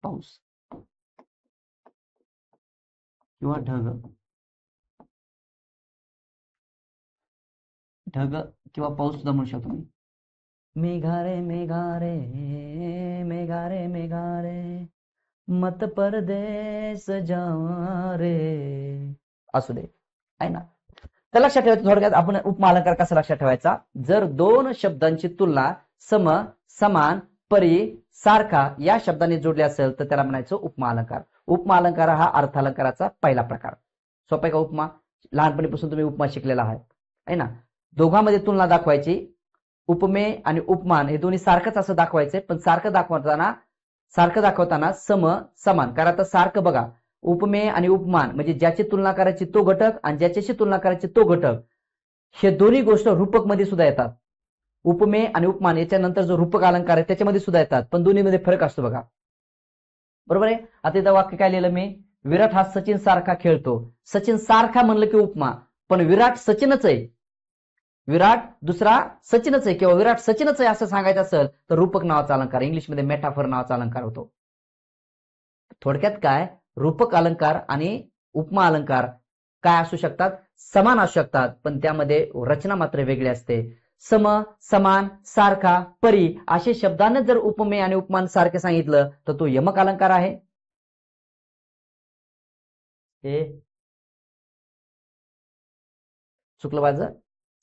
पाऊस किंवा ढग, ढग किंवा पाऊस सुद्धा म्हणू शकतो मी. मेघारे मेघारे मेघारे मेघारे मत परदेस जा रे. असू दे, आहे ना. तर लक्षात ठेवायचं, थोडक्यात आपण उपमा अलंकार कसा लक्षात ठेवायचा? जर दोन शब्दांची तुलना सम, समान, परी, सारखा या शब्दांनी जोडली असेल तर त्याला म्हणायचं उपमा अलंकार. उपमा अलंकार हा अर्थ अलंकाराचा पहिला प्रकार. सोपा आहे का उपमा? लहानपणीपासून तुम्ही उपमा शिकलेला आहात, आहे ना. दोघांमध्ये तुलना दाखवायची, उपमेय आणि उपमान हे दोन्ही सारखंच असं दाखवायचे, पण सारखं दाखवताना सम, समान. कारण आता सारखं बघा, उपमेय आणि उपमान म्हणजे ज्याची तुलना करायची तो घटक आणि ज्याच्याशी तुलना करायची तो घटक, हे दोन्ही गोष्ट रूपक मध्ये सुद्धा येतात. उपमेय आणि उपमान याच्यानंतर जो रूपक अलंकार आहे त्याच्यामध्ये सुद्धा येतात, पण दोन्हीमध्ये फरक असतो बघा. बरोबर आहे. आता इथं वाक्य काय लिहिलं मी? विराट हा सचिन सारखा खेळतो. सचिन सारखा म्हणलं की उपमा, पण विराट सचिनच आहे, विराट दुसरा सचिनच आहे किंवा विराट सचिनच आहे असं सांगायचं असेल तर रूपक नावाचा अलंकार, इंग्लिशमध्ये मेटाफर नावाचा अलंकार होतो. थोडक्यात काय, रूपक अलंकार आणि उपमा अलंकार काय असू शकतात? समान असू शकतात, पण त्यामध्ये रचना मात्र वेगळी असते. सम, समान, सारखा, परी असे शब्दांना जर उपमेय आणि उपमान सारखे सांगितलं तर तो यमक अलंकार आहे. हे चुकलं माझं.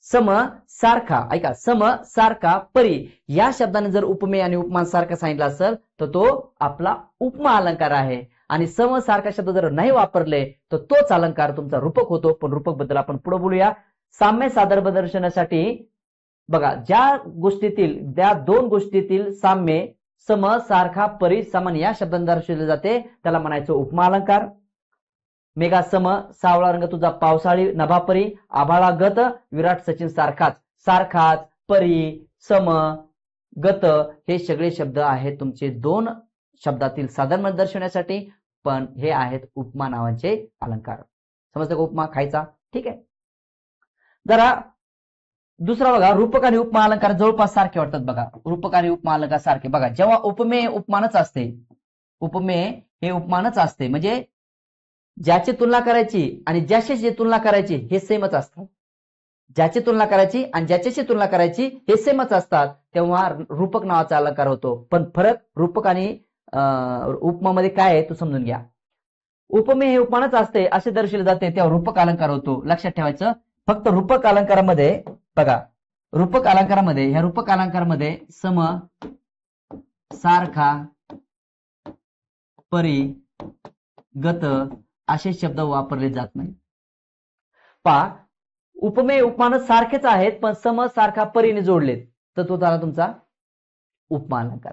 सम, सारखा, ऐका, सम, सारखा, परी या शब्दाने जर उपमेय आणि उपमान सारखं सांगितलं असेल तर तो आपला उपमा अलंकार आहे. आणि सम, सारखा शब्द जर नाही वापरले तर तोच अलंकार तुमचा रूपक होतो. पण रूपक बद्दल आपण पुढे बोलूया. साम्य सादर प्रदर्शनासाठी बघा, ज्या दोन गोष्टीतील साम्य सम, सारखा, परी, समान या शब्दांनी दर्शवले जाते त्याला म्हणायचं उपमा अलंकार. मेघा सम, सावळा रंग तुझा पावसाळी नभा परी, आभाळा गत, विराट सचिन सारखाच. सारखाच, परी, सम, गत हे सगळे शब्द आहेत तुमचे दोन शब्दातील साधर्म्य दर्शवण्यासाठी, पण हे आहेत उपमा नावाचे अलंकार. समजतं का? उपमा खायचा. ठीक आहे. जरा दुसरा बघा, रूपक आणि उपमा अलंकार जवळपास सारखे वाटतात बघा. रूपक आणि उपमा अलंकार सारखे बघा. जेव्हा उपमेय उपमानच असते, उपमेय हे उपमानच असते, म्हणजे ज्याची तुलना करायची आणि ज्याच्याशी तुलना करायची हे सेमच असतात. ज्याची तुलना करायची आणि ज्याच्याशी तुलना करायची हे सेमच असतात, तेव्हा रूपक नावाचा अलंकार होतो. पण फरक रूपक आणि उपमामध्ये काय आहे तो समजून घ्या. उपमेय हे उपमानच असते असे दर्शवले जाते तेव्हा रूपक अलंकार होतो. लक्षात ठेवायचं. फक्त रूपक अलंकारामध्ये बघा, रूपक अलंकारामध्ये, ह्या रूपक अलंकारामध्ये सम, सारखा, परी, गत असे शब्द वापरले जात नाही. पहा, उपमेय उपमान सारखेच आहेत पण सम, सारखा, परीने जोडलेत, तर तो झाला तुमचा उपमा अलंकार.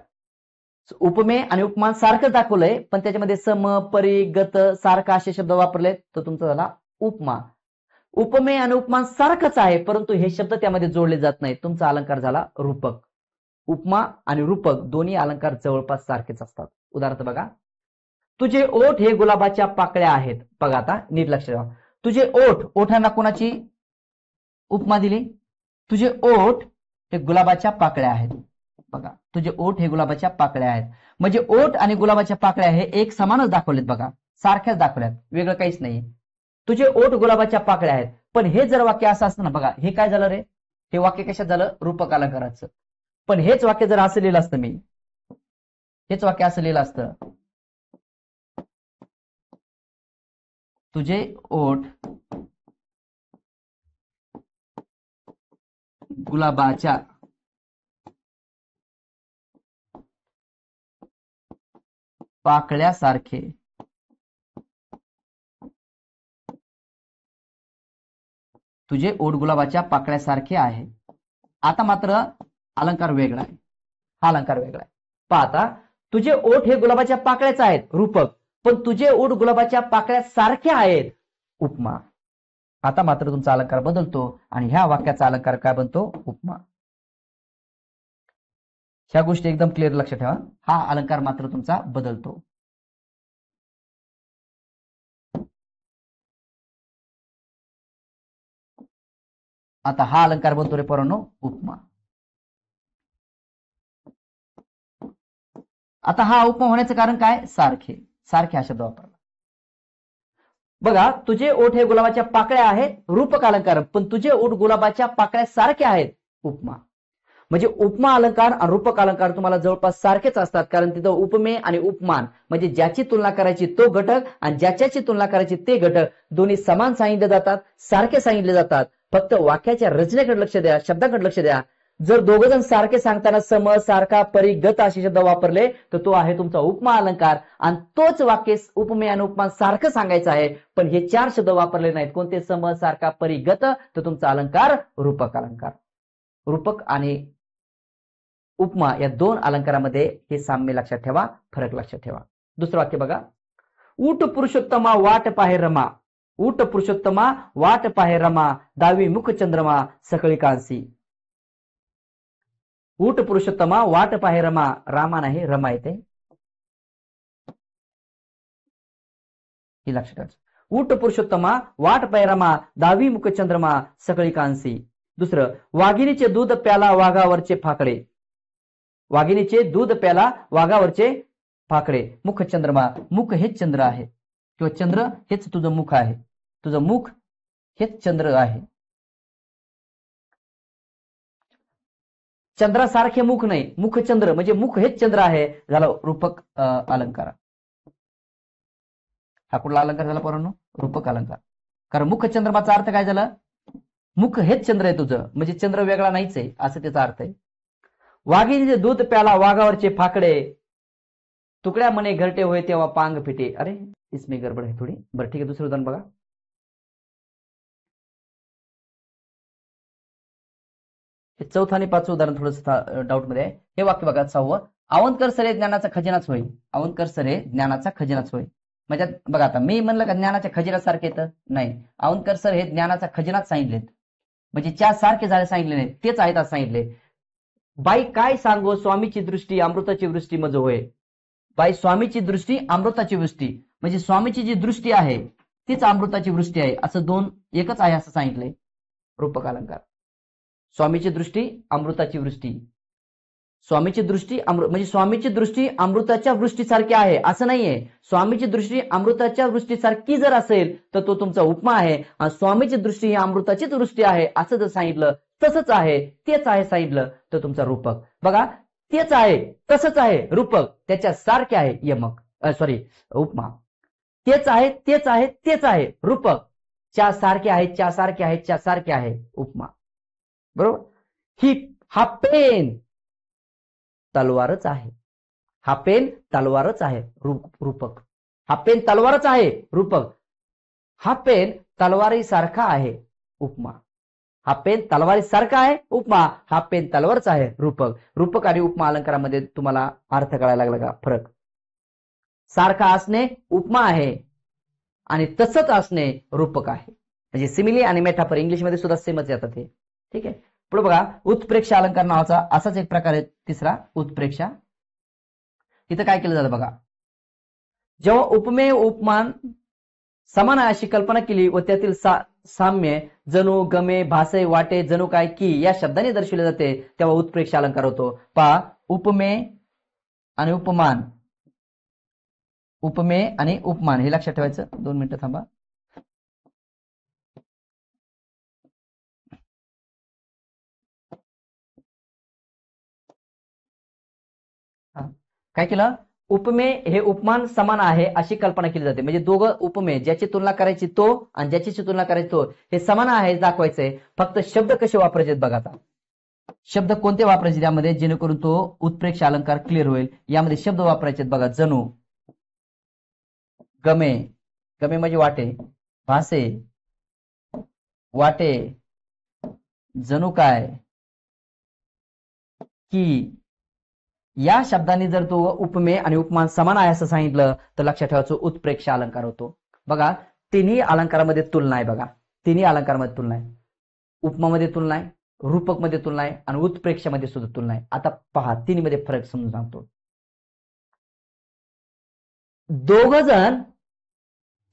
उपमेय आणि उपमान सारखं दाखवलंय पण त्याच्यामध्ये सम, परी, गत, सारखा असे शब्द वापरलेत, तर तुमचा झाला उपमा. उपमेय आणि उपमान सारखंच आहे परंतु हे शब्द त्यामध्ये जोडले जात नाहीत, तुमचा अलंकार झाला रूपक. उपमा आणि रूपक दोन्ही अलंकार जवळपास सारखेच असतात. उदाहरण बघा, तुझे ओठ हे गुलाबाच्या पाकळ्या आहेत. बघा आता नीट लक्ष द्या. तुझे ओठ, ओठांना कोणाची उपमा दिली? तुझे ओठ हे गुलाबाच्या पाकळ्या आहेत. बघा, तुझे ओठ हे गुलाबाच्या पाकळ्या आहेत, म्हणजे ओठ आणि गुलाबाच्या पाकळ्या हे एक समानच दाखवलेत बघा, सारख्याच दाखवल्यात, वेगळं काहीच नाही. तुझे ओठ गुलाबाच्या पाकळ्या आहेत. पण हे जर वाक्य असं असतं ना, बघा हे काय झालं रे, हे वाक्य कशात झालं? रूपक अलंकाराचं. पण हेच वाक्य जर असं लिहिलं असतं, मी हेच वाक्य असं लिहिलं असतं, तुझे ओठ गुलाबाच्या पाकळ्यासारखे, तुझे ओठ गुलाबाच्या पाकळ्यासारखे आहे. आता मात्र अलंकार वेगळा आहे, हा अलंकार वेगळा आहे. पहा आता, तुझे ओठ हे गुलाबाच्या पाकळ्याच आहेत, रूपक, पण तुझे ओठ गुलाबाच्या पाकळ्यासारखे आहेत, उपमा. आता मात्र तुमचा अलंकार बदलतो आणि ह्या वाक्याचा अलंकार काय बनतो? उपमा. ह्या गोष्टी एकदम क्लिअर लक्षात ठेवा. हा अलंकार मात्र तुमचा बदलतो. आता हा अलंकार बनतो रे पोरांनो, उपमा. आता हा उपमा होण्याचं कारण काय? सारखे, सारखे हा शब्द वापरला. बघा, तुझे ओठ हे गुलाबाच्या पाकळ्या आहेत, रूपक अलंकार, पण तुझे ओठ गुलाबाच्या पाकळ्या सारखे आहेत, उपमा. म्हणजे उपमा अलंकार आणि रूपक अलंकार तुम्हाला जवळपास सारखेच असतात, कारण तिथं उपमेय आणि उपमान म्हणजे ज्याची तुलना करायची तो घटक आणि ज्याच्याची तुलना करायची ते घटक दोन्ही समान सांगितले जातात, सारखे सांगितले जातात. फक्त वाक्याच्या रचनेकडे लक्ष द्या, शब्दाकडे लक्ष द्या. जर दोघ जण सारखे सांगताना सम, सारखा, परी, गत असे शब्द वापरले तर तो आहे तुमचा उपमा अलंकार. आणि तोच वाक्य उपमेय आणि उपमान सारखं सांगायचं आहे पण हे चार शब्द वापरले नाहीत, कोणते? सम, सारखा, परी, गत, तर तुमचा अलंकार रूपक अलंकार. रूपक आणि उपमा या दोन अलंकारामध्ये हे साम्य लक्षात ठेवा, फरक लक्षात ठेवा. दुसरं वाक्य बघा, ऊट पुरुषोत्तमा वाट पाहे रमा. ऊट पुरुषोत्तमा वाट पाहे रमा, दावी मुख चंद्रमा सकळी कांसी. ऊट पुरुषोत्तमा वाट पाहे रमा, रामा नाही रमा येते, ही लक्षात ठेवायचं. ऊट पुरुषोत्तमा वाट पाहे रमा, दावी मुख चंद्रमा सकळी कांसी. दुसरं, वाघिणीचे दूध प्याला वाघावरचे फाकडे. वाघिणीचे दूध प्याला वाघावरचे फाकडे, मुख चंद्रमा, मुख हेच चंद्र आहे किंवा चंद्र हेच तुझं मुख आहे, तुझं मुख हेच चंद्र आहे. चंद्रासारखे मुख नाही, मुख चंद्र म्हणजे मुख हेच चंद्र आहे, झालं रूपक अलंकार. हा कुठला अलंकार झाला पोरांनो? रूपक अलंकार. कारण मुख चंद्रमाचा अर्थ काय झाला? मुख हेच चंद्र आहे तुझं, म्हणजे चंद्र वेगळा नाहीच आहे असं त्याचा अर्थ आहे. वाघिणीचे दूध प्याला वाघावरचे फाकडे, तुकड्या मने घरटे होय तेव्हा पांग फिटे. अरे इसमें गडबड आहे थोडी. बरं ठीक आहे, दुसरं उदाहरण बघा. हे चौथं आणि पाचवं उदाहरण थोडस डाऊट मध्ये आहे. हे वाक्य बघा, 6वं, अवंतकर सरे ज्ञानाचा खजिनाच होय. अवंतकर सरे ज्ञानाचा खजिनाच होय. म्हणजे बघा, आता मी म्हणलं का ज्ञानाच्या खजिनासारखे येतं? नाही, अवंतकर सर हे ज्ञानाचा खजिनाच सांगितलेत, म्हणजे चार सारखे झाले सांगितले नाही, तेच आहेत असं सांगितले. बाई काय सांगो स्वामीची दृष्टी अमृताची वृष्टी मज होय. बाई स्वामीची दृष्टी अमृताची वृष्टी, म्हणजे स्वामीची जी दृष्टी आहे तीच अमृताची वृष्टी आहे, असं दोन एकच आहे असं सांगितलंय. रूपक अलंकार. स्वामीची दृष्टी अमृताची वृष्टी. स्वामीची दृष्टी म्हणजे स्वामीची दृष्टी अमृताच्या वृष्टीसारखी आहे असं नाहीये. स्वामीची दृष्टी अमृताच्या वृष्टीसारखी जर असेल तर तो तुमचा उपमा आहे. आणि स्वामीची दृष्टी ही अमृताचीच वृष्टी आहे असं जर सांगितलं, तसंच आहे, तेच आहे सांगितलं तर तुमचा रूपक. बघा, तेच आहे, तसंच आहे, रूपक. त्याच्या सारखे आहे यमक, उपमा. तेच आहे, तेच आहे, तेच आहे, रूपक. च्या सारखे आहे, च्या सारखे आहे, च्या सारखे आहे, उपमा. बरोबर. हा पेन तलवारच आहे. हा पेन तलवारच आहे, रूपक. हा पेन तलवारच आहे, रूपक. हा पेन तलवारीसारखा आहे, उपमा. हा पेन तलवारीसारखा आहे, उपमा. हा पेन तलवारच आहे, रूपक. रूपक आणि उपमा अलंकारामध्ये तुम्हाला अर्थ कळायला लागला का फरक? सारखा असणे उपमा आहे आणि तसंच असणे रूपक आहे. म्हणजे सिमिली आणि मेटाफर इंग्लिशमध्ये सुद्धा सेमच येतात हे. ठीक आहे. पुढे बघा, उत्प्रेक्षा अलंकार नावाचा असाच एक प्रकार आहे तिसरा, उत्प्रेक्षा. इथं काय केलं जातं बघा, जेव्हा उपमेय उपमान समान आहे अशी कल्पना केली व त्यातील साम्य जणू, गमे, भासे, वाटे, जणू काय की या शब्दाने दर्शविले जाते तेव्हा उत्प्रेक्षा अलंकार होतो. पहा, उपमेय आणि उपमान, उपमेय आणि उपमान हे लक्षात ठेवायचं. 2 मिनिटं थांबा. काय केलं, उपमेय हे उपमान समान आहे अशी कल्पना केली जाते. म्हणजे दोघं उपमेय, ज्याची तुलना करायची तो आणि ज्याची तुलना करायची तो, हे समान आहे दाखवायचंय. फक्त शब्द कसे वापरायचे बघा. आता शब्द कोणते वापरायचे त्यामध्ये जेणेकरून तो उत्प्रेक्षा अलंकार क्लिअर होईल. यामध्ये शब्द वापरायचे बघा, जणू, गमे, गमे म्हणजे वाटे, भासे, वाटे, जणू काय की. या शब्दांनी जर तो उपमेय आणि उपमान समान आहे असं सांगितलं तर लक्षात ठेवायचं उत्प्रेक्षा अलंकार होतो. बघा, तिन्ही अलंकारामध्ये तुलना आहे. बघा, तिन्ही अलंकारामध्ये तुलना आहे. उपमामध्ये तुलना आहे, रूपक मध्ये तुलना आहे आणि उत्प्रेक्षामध्ये सुद्धा तुलना आहे. आता पहा, तिन्ही मध्ये फरक समजून सांगतो. दोघ जण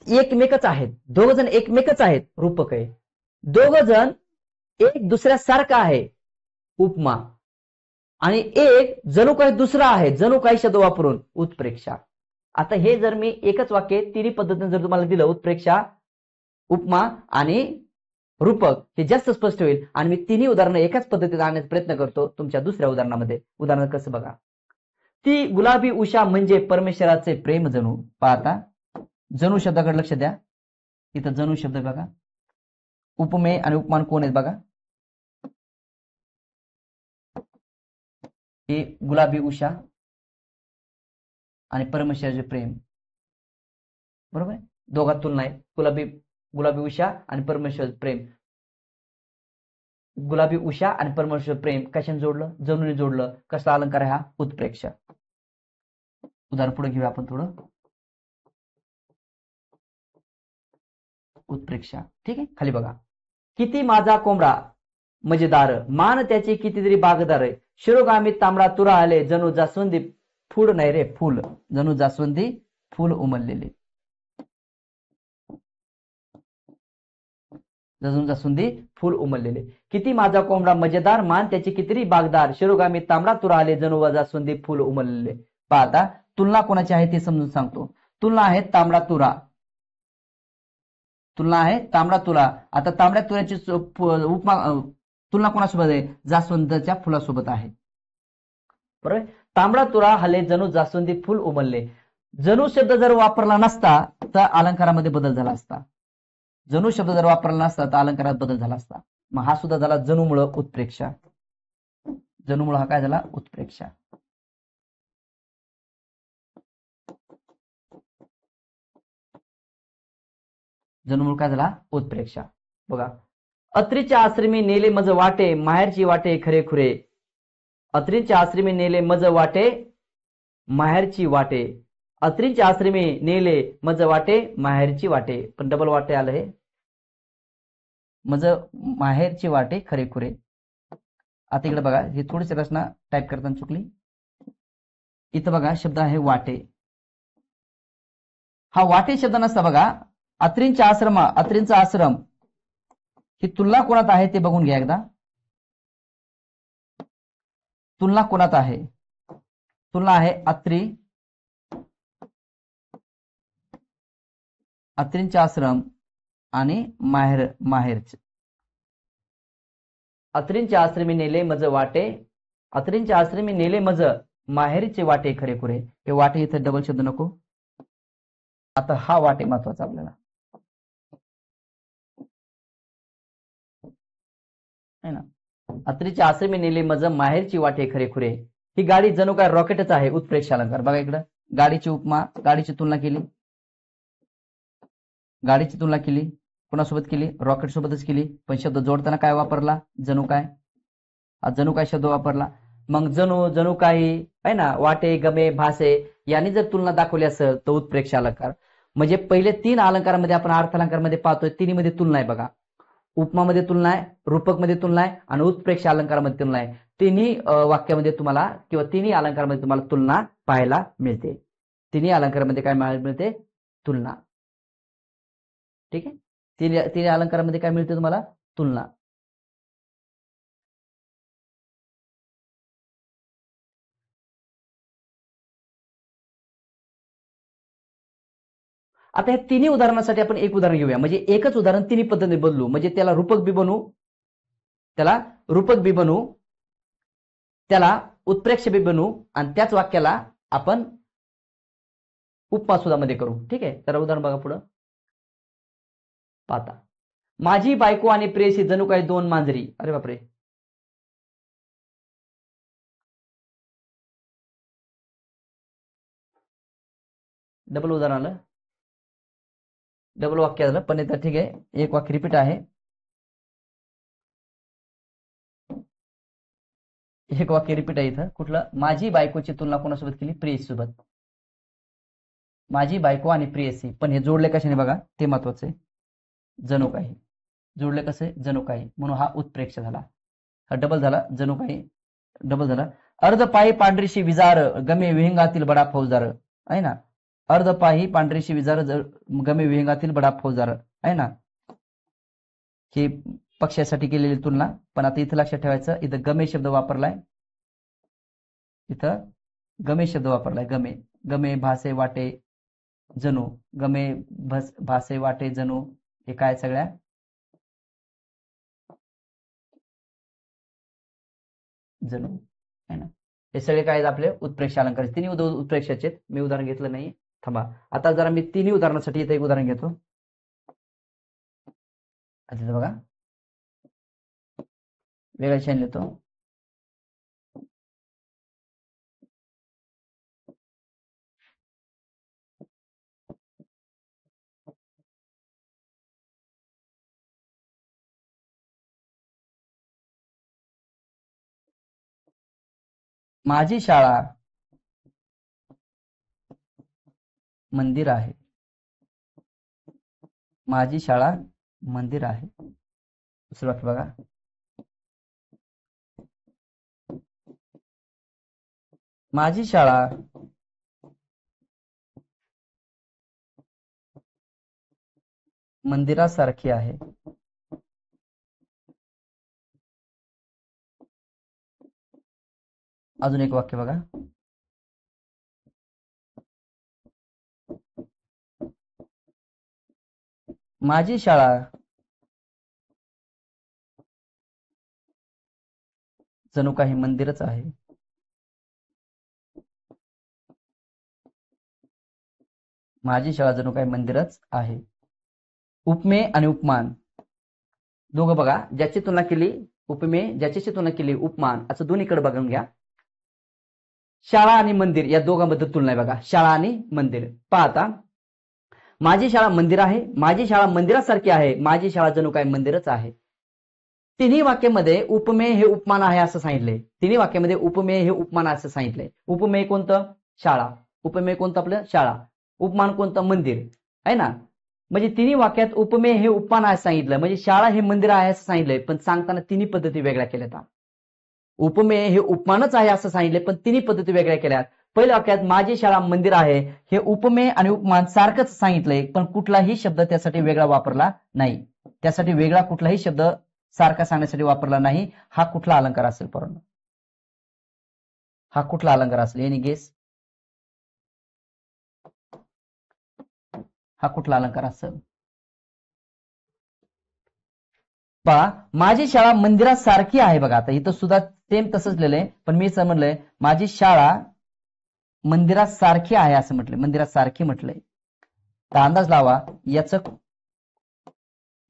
एकमेकच आहेत, दोघ जण एकमेकच आहेत, रूपक आहे. दोघ जण एक दुसऱ्यासारखा आहे, उपमा. आणि एक जणू काही दुसरा आहे, जणू काही शब्द वापरून, उत्प्रेक्षा. आता हे जर मी एकच वाक्य तिन्ही पद्धतीने जर तुम्हाला दिलं, उत्प्रेक्षा, उपमा आणि रूपक, हे जास्त स्पष्ट होईल. आणि मी तिन्ही उदाहरणं एकाच पद्धतीने आणण्याचा प्रयत्न करतो तुमच्या दुसऱ्या उदाहरणामध्ये. उदाहरण कसं बघा, ती गुलाबी उषा म्हणजे परमेश्वराचे प्रेम जणू. पाहता, जणू शब्दाकडे लक्ष द्या. इथं जणू शब्द बघा, उपमेय आणि उपमान कोण आहेत बघा. हे गुलाबी उषा आणि परमेश्वराचे प्रेम. बरोबर आहे, दोघात तुलना आहे. गुलाबी उषा आणि परमेश्वराचे प्रेम. गुलाबी उषा आणि परमेश्वर प्रेम कशाने जोडलं, जणूने जोडलं. कसला अलंकार आहे हा, उत्प्रेक्षा. उदाहरण पुढे घेऊया आपण थोडं. उत्प्रेक्षा, ठीक आहे. खाली बघा, किती माझा कोंबडा मजेदार, मान त्याची कितीतरी बागदार, शिरोगामी तांबडा तुरा आले, जणू जास्वंदी फूल नाही रे फूल, जणू जास्वंदी फूल उमललेले. जणू जास्वंदी फूल उमललेले. किती माझा कोंबडा मजेदार, मान त्याची कितीतरी बागदार, शिरोगामी तांबडा तुरा आले, जणू जास्वंदी फूल उमललेले. पाहता, तुलना कोणाची आहे ते समजून सांगतो. तुलना आहे तांबडा तुरा, तुलना आहे तांबडा तुरा. आता तांबड्या तुऱ्याची उपमा तुलना कोणासोबत आहे, जास्वंदाच्या फुलासोबत आहे. बरोबर, तांबडा तुरा हले, जणू जास्वंदी फुल उमलले. जणू शब्द जर वापरला नसता तर अलंकारामध्ये बदल झाला असता. जणू शब्द जर वापरला नसता तर अलंकारात बदल झाला असता. मग हा सुद्धा झाला जणूमुळं उत्प्रेक्षा. जणूमुळं हा काय झाला, उत्प्रेक्षा. जणूमुळं काय झाला, उत्प्रेक्षा. बघा, अत्रीच्या आश्रमी नेले मज वाटे, माहेरची वाटे खरे खुरे. अत्रीच्या आश्रमी नेले मज वाटे, माहेरची वाटे. अत्रीच्या आश्रमी नेले मज वाटे, माहेरची वाटे. पण डबल वाटे आलं हे, मज माहेरची वाटे खरे खुरे. आता इकडे बघा, हे थोडीशी रचना टाईप करताना चुकली. इथं बघा, शब्द आहे वाटे. हा वाटे शब्द नसता बघा, अत्रींचा आश्रम, अत्रींचा आश्रम ही तुलना कोणात आहे ते बघून घ्या एकदा. तुलना कोणात आहे? तुलना आहे अत्री, अत्रींचे आश्रम आणि माहेरचे. अत्रींचे आश्रमी नेले मज वाटे, अत्रींचे आश्रमी नेले मज माहेरीचे वाटे खरे खुरे. हे वाटे इथे डबल शब्द नको. आता हा वाटे महत्वाचा आपल्याला है ना. अत्रीचे आश्रमी नेले मज माहेरची वाटे खरे खुरे. ही गाडी जणू काय रॉकेटच आहे. उत्प्रेक्ष अलंकार बघा इकडं. गाडीची उपमा, गाडीची तुलना केली, गाडीची तुलना केली कोणासोबत केली? रॉकेट सोबतच केली. पण शब्द जोडताना काय वापरला? जणू काय. जणू काय शब्द वापरला. मग जणू, जणू काही आहे ना, वाटे, गमे, भासे यांनी जर तुलना दाखवली असेल तर उत्प्रेक्ष अलंकार. म्हणजे पहिले 3 अलंकारामध्ये आपण अर्थालंकारमध्ये पाहतोय, तिन्हीमध्ये तुलना आहे बघा. उपमामध्ये तुलना आहे, रूपकमध्ये तुलना आहे आणि उत्प्रेक्ष अलंकारामध्ये तुलना आहे. तिन्ही वाक्यामध्ये तुम्हाला किंवा तिन्ही अलंकारामध्ये तुम्हाला तुलना पाहायला मिळते. तिन्ही अलंकारामध्ये काय मिळते? तुलना. ठीक आहे. तिन्ही अलंकारामध्ये काय मिळते तुम्हाला? तुलना. आता या तिन्ही उदाहरणासाठी आपण एक उदाहरण घेऊया. म्हणजे एकच उदाहरण तिन्ही पद्धतीने बदलू. म्हणजे त्याला रूपक बी बनवू, त्याला रूपक बी बनवू, त्याला उत्प्रेक्ष बी बनवू आणि त्याच वाक्याला आपण उपमा सुद्धा मध्ये करू. ठीक आहे. तर उदाहरण बघा पुढं. पाहता, माझी बायको आणि प्रेयसी जणू काही 2 मांजरी. अरे बापरे. डबल उदाहरण आलं, डबल वाक्य झालं. पण इथं ठीक आहे, एक वाक्य रिपीट आहे, एक वाक्य रिपीट आहे इथं. कुठलं? माझी बायकोची तुलना कोणासोबत केली? प्रेयसी सोबत. माझी बायको आणि प्रेयसी. पण हे जोडले कशाने बघा, ते महत्वाचं आहे. जणू काही जोडले कसे? जणू काही. म्हणून हा उत्प्रेक्ष झाला. हा डबल झाला, जणू काही डबल झाला. अर्धपायी पांढरीशी विजार गमे विहंगातील बडा फौजदार. आहे ना. अर्धपायी पांढरीशी विजार गमे विहंगातील बडा फौजदार. आहे ना. ही पक्षासाठी केलेली तुलना. पण आता इथं लक्षात ठेवायचं, इथं गमे शब्द वापरलाय, इथं गमे शब्द वापरलाय. गमे, गमे, भासे, वाटे, जणू. गमे, भासे, वाटे, जणू. हे काय सगळ्या जणू आहे ना. हे सगळे काय आहेत? आपले उत्प्रेक्ष अलंकार. तिन्ही उत्प्रेक्षाचे. मी उदाहरण घेतलं नाही. थांबा, आता जरा मी तिन्ही उदाहरणासाठी इथं एक उदाहरण घेतो. आता बघा, वेगळा शेण लिहितो. माझी शाळा मंदिर आहे. माझी शाळा मंदिर आहे. दुसरं वाक्य बघा. माझी शाळा मंदिरासारखी आहे. अजून एक वाक्य बघा. माझी शाळा जणू काही मंदिरच आहे. माझी शाळा जणू काही मंदिरच आहे. उपमेय आणि उपमान दोघं बघा. ज्याची तुलना केली उपमेय, ज्याच्याशी तुलना केली उपमान, असं दोन्हीकडे बघून घ्या. शाळा आणि मंदिर या दोघांबद्दल तुलना आहे बघा. शाळा आणि मंदिर. पाहता, माझी शाळा मंदिर आहे, माझी शाळा मंदिरासारखी आहे, माझी शाळा जणू काही मंदिरच आहे. तिन्ही वाक्यामध्ये उपमेय हे उपमान आहे असं सांगितलंय. तिन्ही वाक्यामध्ये उपमेय हे उपमान असं सांगितलंय. उपमेय कोणतं? शाळा. उपमेय कोणतं? आपलं शाळा. उपमान कोणतं? मंदिर. आहे ना. म्हणजे तिन्ही वाक्यात उपमेय हे उपमान आहे सांगितलं, म्हणजे शाळा हे मंदिर आहे असं सांगितलंय. पण सांगताना तिन्ही पद्धती वेगळ्या केल्यात. उपमेय हे उपमानच आहे असं सांगितलंय, पण तिन्ही पद्धती वेगळ्या केल्यात. पहिल्या वाक्यात माझी शाळा मंदिर आहे हे उपमेय आणि उपमान सारखंच सांगितलंय, पण कुठलाही शब्द त्यासाठी वेगळा वापरला नाही. त्यासाठी वेगळा कुठलाही शब्द सारखा सांगण्यासाठी वापरला नाही. हा कुठला अलंकार असेल? पोरांनो, हा कुठला अलंकार असेल? Any guess? हा कुठला अलंकार असेल? पहा, माझी शाळा मंदिरासारखी आहे. बघा आता इथं सुद्धा सेम तसंच लिहिलंय, पण मी असं म्हणलंय माझी शाळा मंदिरासारखी आहे असं म्हटलंय, मंदिरासारखी म्हटलंय. तर अंदाज लावा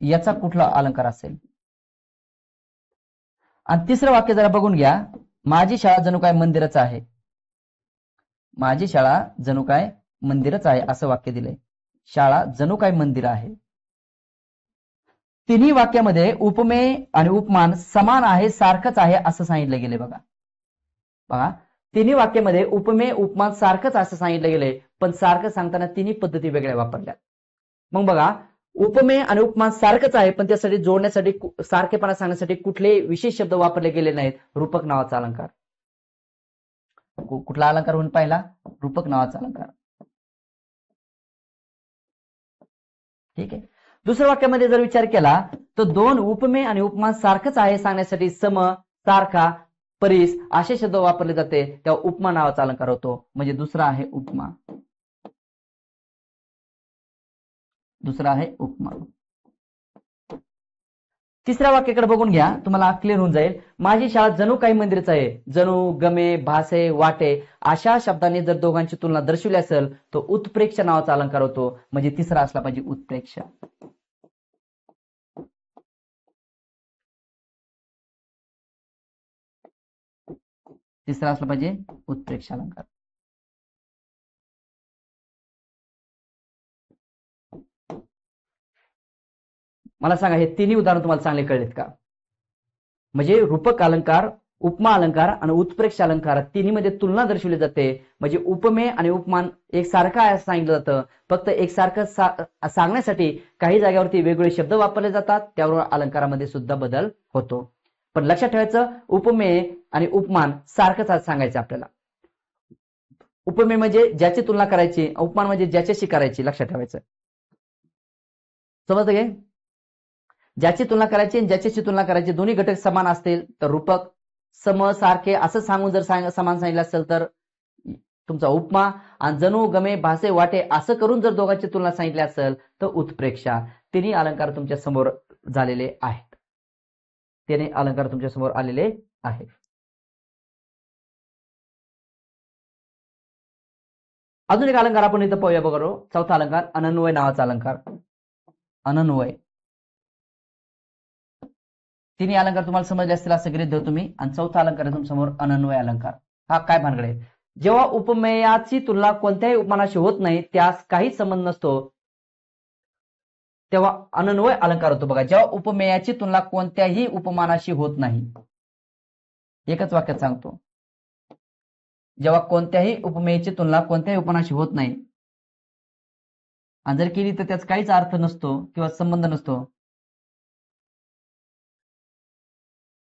याचा कुठला अलंकार असेल? आणि तिसरं वाक्य जरा बघून घ्या. माझी शाळा जणू काय मंदिरच आहे. माझी शाळा जणू काय मंदिरच आहे असं वाक्य दिलंय. शाळा जणू काय मंदिर आहे. तिन्ही वाक्यामध्ये उपमेय आणि उपमान समान आहे, सारखंच आहे असं सांगितलं गेले. बघा तिन्ही वाक्यामध्ये उपमेय उपमान सारखंच असं सांगितलं गेलंय, पण सारखं सांगताना तिन्ही पद्धती वेगळ्या वापरल्या. मग बघा, उपमेय आणि उपमान सारखंच आहे, पण त्यासाठी जोडण्यासाठी सारखेपणा सांगण्यासाठी कुठले विशेष शब्द वापरले गेले नाहीत. रूपक नावाचा अलंकार. कुठला अलंकार म्हणून पाहिला? रूपक नावाचा अलंकार. ठीक आहे. दुसऱ्या वाक्यामध्ये जर विचार केला तर दोन उपमेय आणि उपमान सारखंच आहे सांगण्यासाठी सम, सारखा, परीस असे शब्द वापरले जाते, तेव्हा उपमा नावाचा अलंकार होतो. म्हणजे दुसरा आहे उपमा. दुसरा आहे उपमा. तिसऱ्या वाक्याकडे बघून घ्या, तुम्हाला क्लिअर होऊन जाईल. माझी शाळा जणू काही मंदिरच आहे. जणू, गमे, भासे, वाटे अशा शब्दांनी जर दोघांची तुलना दर्शवली असेल तर उत्प्रेक्ष नावाचा अलंकार होतो. म्हणजे तिसरा असला पाहिजे उत्प्रेक्ष. तिसरा असला पाहिजे उत्प्रेक्ष अलंकार. मला सांगा, हे तिन्ही उदाहरण तुम्हाला चांगले कळलेत का? म्हणजे रूपक अलंकार, उपमा अलंकार आणि उत्प्रेक्ष अलंकार तिन्हीमध्ये तुलना दर्शवली जाते. म्हणजे उपमेय आणि उपमान एक सारखं आहे असं सांगितलं जातं. फक्त एकसारखं सांगण्यासाठी काही जागेवरती वेगवेगळे शब्द वापरले जातात, त्यावर अलंकारामध्ये सुद्धा बदल होतो. पण लक्षात ठेवायचं, उपमेय आणि उपमान सारखंच सांगायचं आपल्याला. उपमेय म्हणजे ज्याची तुलना करायची, उपमान म्हणजे ज्याच्याशी करायची. लक्षात ठेवायचं. समजतं काय? ज्याची तुलना करायची आणि ज्याच्याशी तुलना करायची दोन्ही घटक समान असतील तर रूपक, सम, सारखे असं सांगून जर समान सांगितलं असेल तर तुमचा उपमा, आणि जणू, गमे, भासे, वाटे असं करून जर दोघांची तुलना सांगितली असेल तर उत्प्रेक्षा. तिन्ही अलंकार तुमच्या समोर झालेले आहेत. तिन्ही अलंकार तुमच्या समोर आलेले आहेत. अजून एक अलंकार आपण इथं पाहूया. बघा, चौथा अलंकार अनन्वय नावाचा अलंकार. अनन्वय. तिन्ही अलंकार तुम्हाला समजले असतील असं गृहीत धरू तुम्ही. आणि चौथा अलंकार आहे तुमच्यासमोर अनन्वय अलंकार. हा काय भानगड आहे? जेव्हा उपमेयाची तुलना कोणत्याही उपमानाशी होत नाही, त्यास काहीच संबंध नसतो, तेव्हा अनन्वय अलंकार होतो. बघा, जेव्हा उपमेयाची तुलना कोणत्याही उपमानाशी होत नाही, एकच वाक्यात सांगतो, जेव्हा कोणत्याही उपमेयाची तुलना कोणत्याही उपमानाशी होत नाही आणि जर केली तर त्याचा काहीच अर्थ नसतो किंवा संबंध नसतो,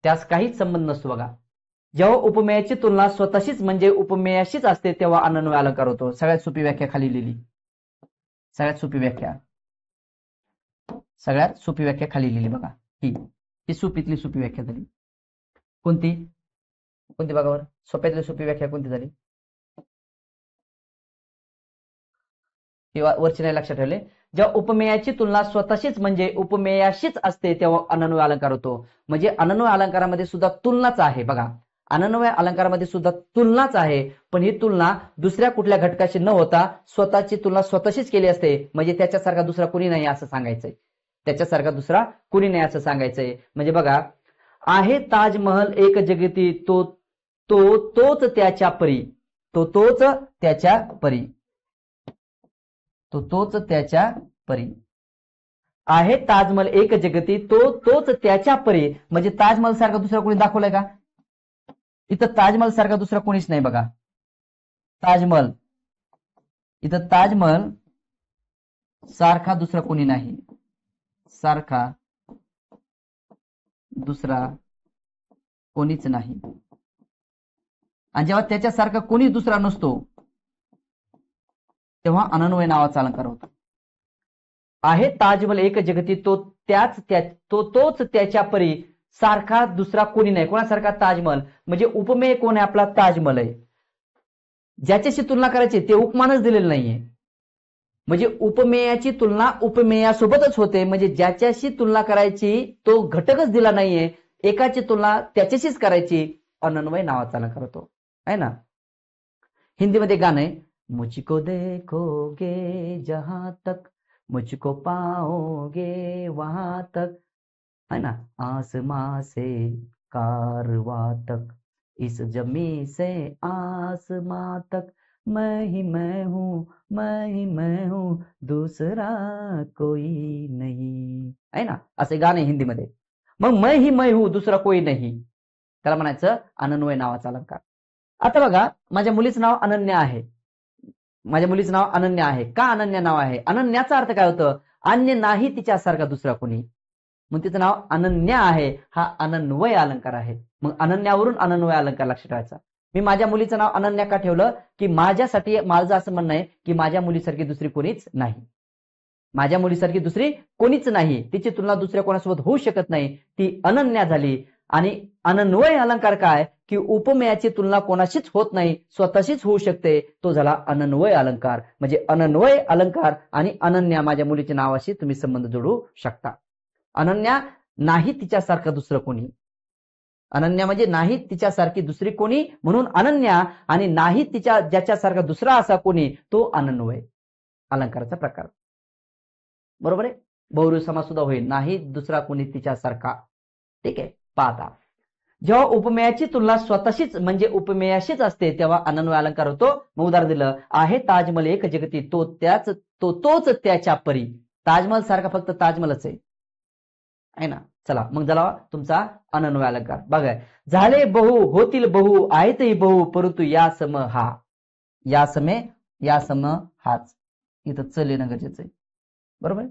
त्यास काहीच संबंध नसतो. बघा, जेव्हा उपमेयाची तुलना स्वतःशीच म्हणजे उपमेयाशीच असते तेव्हा अनन्वय अलंकार होतो. सगळ्यात सोपी व्याख्या खाली लिहिली. सगळ्यात सोपी व्याख्या खाली लिहिली. बघा, ही सोपीतली सोपी व्याख्या झाली. कोणती बघा बरं, सोप्यातली सोपी व्याख्या कोणती झाली? किंवा वरची नाही लक्षात ठेवले. जेव्हा उपमेयाची तुलना स्वतःशीच म्हणजे उपमेयाशीच असते तेव्हा अनन्वय अलंकार होतो. म्हणजे अनन्वय अलंकारामध्ये सुद्धा तुलनाच आहे. बघा, अनन्वय अलंकारामध्ये सुद्धा तुलनाच आहे, पण ही तुलना दुसऱ्या कुठल्या घटकाशी न होता स्वतःची तुलना स्वतःशीच केली असते. म्हणजे त्याच्यासारखा दुसरा कुणी नाही असं सांगायचंय. त्याच्यासारखा दुसरा कुणी नाही असं सांगायचंय. म्हणजे बघा, आहे ताजमहल एक जगती, तोच त्याच्या परी, तोच त्याच्या परी, तोच त्याच्या परी. आहे ताजमहल एक जगती, तोच त्याच्या परी. म्हणजे ताजमहल सारखा दुसरा कोणी दाखवलाय का? इथं ताजमहल सारखा दुसरा कोणीच नाही. बघा, ताजमहल, इथं ताजमहल सारखा दुसरा कोणी नाही, सारखा दुसरा कोणीच नाही. आणि जेव्हा त्याच्यासारखा कोणी दुसरा नसतो तेव्हा अनन्वय नावाचा अलंकार होतो. आहे ताजमहल एक जगती, तोच त्याच्या परी सारखा दुसरा कोणी नाही. कोणासारखा? ताजमहल. म्हणजे उपमेय कोण आहे? आपला ताजमहल आहे. ज्याच्याशी तुलना करायची ते उपमानच दिलेलं नाहीये. म्हणजे उपमेयाची तुलना उपमेयासोबतच होते. म्हणजे ज्याच्याशी तुलना करायची तो घटकच दिला नाहीये. एकाची तुलना त्याच्याशीच करायची. अनन्वय नावाचा अलंकार होतो, आहे ना. हिंदीमध्ये गाणं आहे, मुझको देखोगे जहां तक मुझको पाओगे वहां तक, है ना. आसमां से कारवां तक इस जमी से आसमां तक मैं ही मैं हूं दूसरा कोई नहीं, आहे ना. असे गाणे हिंदीमध्ये. मग मैं ही मैं हूं दुसरा कोई नहीं, त्याला म्हणायचं अनन्वय नावाचा अलंकार. आता बघा, माझ्या मुलीचं नाव अनन्या आहे. माझ्या मुलीचं नाव अनन्या आहे. का अनन्या नाव आहे? अनन्याचा अर्थ काय होतं? अन्य नाही तिच्यासारखा दुसरा कोणी. मग तिचं नाव अनन्या आहे. हा अनन्वय अलंकार आहे. मग अनन्यावरून अनन्वय अलंकार लक्षात ठेवायचा. मी माझ्या मुलीचं नाव अनन्या का ठेवलं? की माझ्यासाठी माझं असं म्हणणं आहे की माझ्या मुलीसारखी दुसरी कोणीच नाही. माझ्या मुलीसारखी दुसरी कोणीच नाही. तिची तुलना दुसऱ्या कोणासोबत होऊ शकत नाही. ती अनन्या झाली. आणि अनन्वय अलंकार काय? की उपमेयाची तुलना कोणाशीच होत नाही, स्वतःशीच होऊ शकते. तो झाला अनन्वय अलंकार. म्हणजे अनन्वय अलंकार आणि अनन्या माझ्या मुलीच्या नावाशी तुम्ही संबंध जोडू शकता. अनन्या नाही तिच्यासारखं दुसरं कोणी. अनन्या म्हणजे नाही तिच्यासारखी दुसरी कोणी, म्हणून अनन्या. आणि नाही तिच्या ज्याच्यासारखा दुसरा असा कोणी, तो अनन्वय अलंकाराचा प्रकार. बरोबर आहे. बहुव्रीही समास सुद्धा होईल, नाही दुसरा कोणी तिच्यासारखा. ठीक आहे. पाहता जेव्हा उपमेयाची तुलना स्वतःशीच म्हणजे उपमेयाशीच असते तेव्हा अनन्वय अलंकार होतो. मग उदाहरण दिलं आहे, ताजमहल एक जगती तोच त्याच्या परी. ताजमहल सारखा फक्त ताजमहलच आहे ना. चला मग झाला तुमचा अनन्वय अलंकार. बघा, झाले बहु होतील बहु आहेतही बहु परंतु या सम हा. या सम हाच. इथं चल येणं गरजेचं आहे. बरोबर.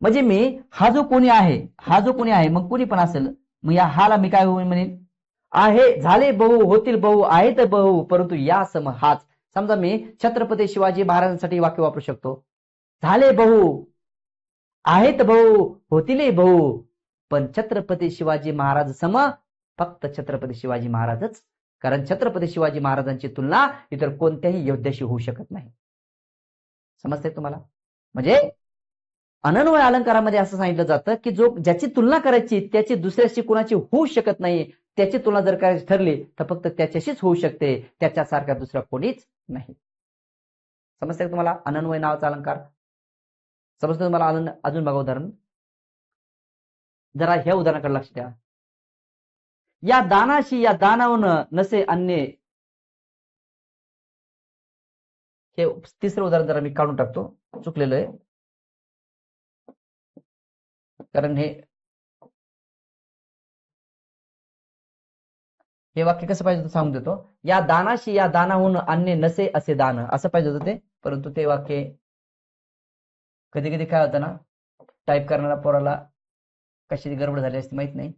म्हणजे मी हा जो कोणी आहे मग कोणी पण असेल, मग या हाला मी काय म्हणेन? आहे, झाले बहु होतील बहु आहेत बहु परंतु या सम हाच. समजा मी छत्रपती शिवाजी महाराजांसाठी वाक्य वापरू शकतो. झाले बहु आहेत बहु होतीलही बहु पण छत्रपती शिवाजी महाराज सम फक्त छत्रपती शिवाजी महाराजच. कारण छत्रपती शिवाजी महाराजांची तुलना इतर कोणत्याही योद्ध्याशी होऊ शकत नाही. समजते तुम्हाला? म्हणजे अनन्वय अलंकारामध्ये असं सांगितलं जातं की ज्याची तुलना करायची त्याची दुसऱ्याशी कोणाची होऊ शकत नाही. त्याची तुलना जर करायची ठरली तर फक्त त्याच्याशीच होऊ शकते, त्याच्यासारखा दुसरा कोणीच नाही. समजते तुम्हाला अनन्वय नावाचा अलंकार? समजतं तुम्हाला? अजून बघा उदाहरण. जरा ह्या उदाहरणाकडे लक्ष द्या. या दानाशी या दानावून नसे अन्य. हे तिसरं उदाहरण जरा मी काढून टाकतो, चुकलेलं आहे. कारण हे वाक्य कसं पाहिजे होतं सांगून देतो. या दानाशी या दानाहून अन्य नसे असे दान, असं पाहिजे होतं ते. परंतु ते वाक्य कधी कधी काय होतं ना, टाईप करणारा पोराला कशी गडबड झाली असते माहित नाही.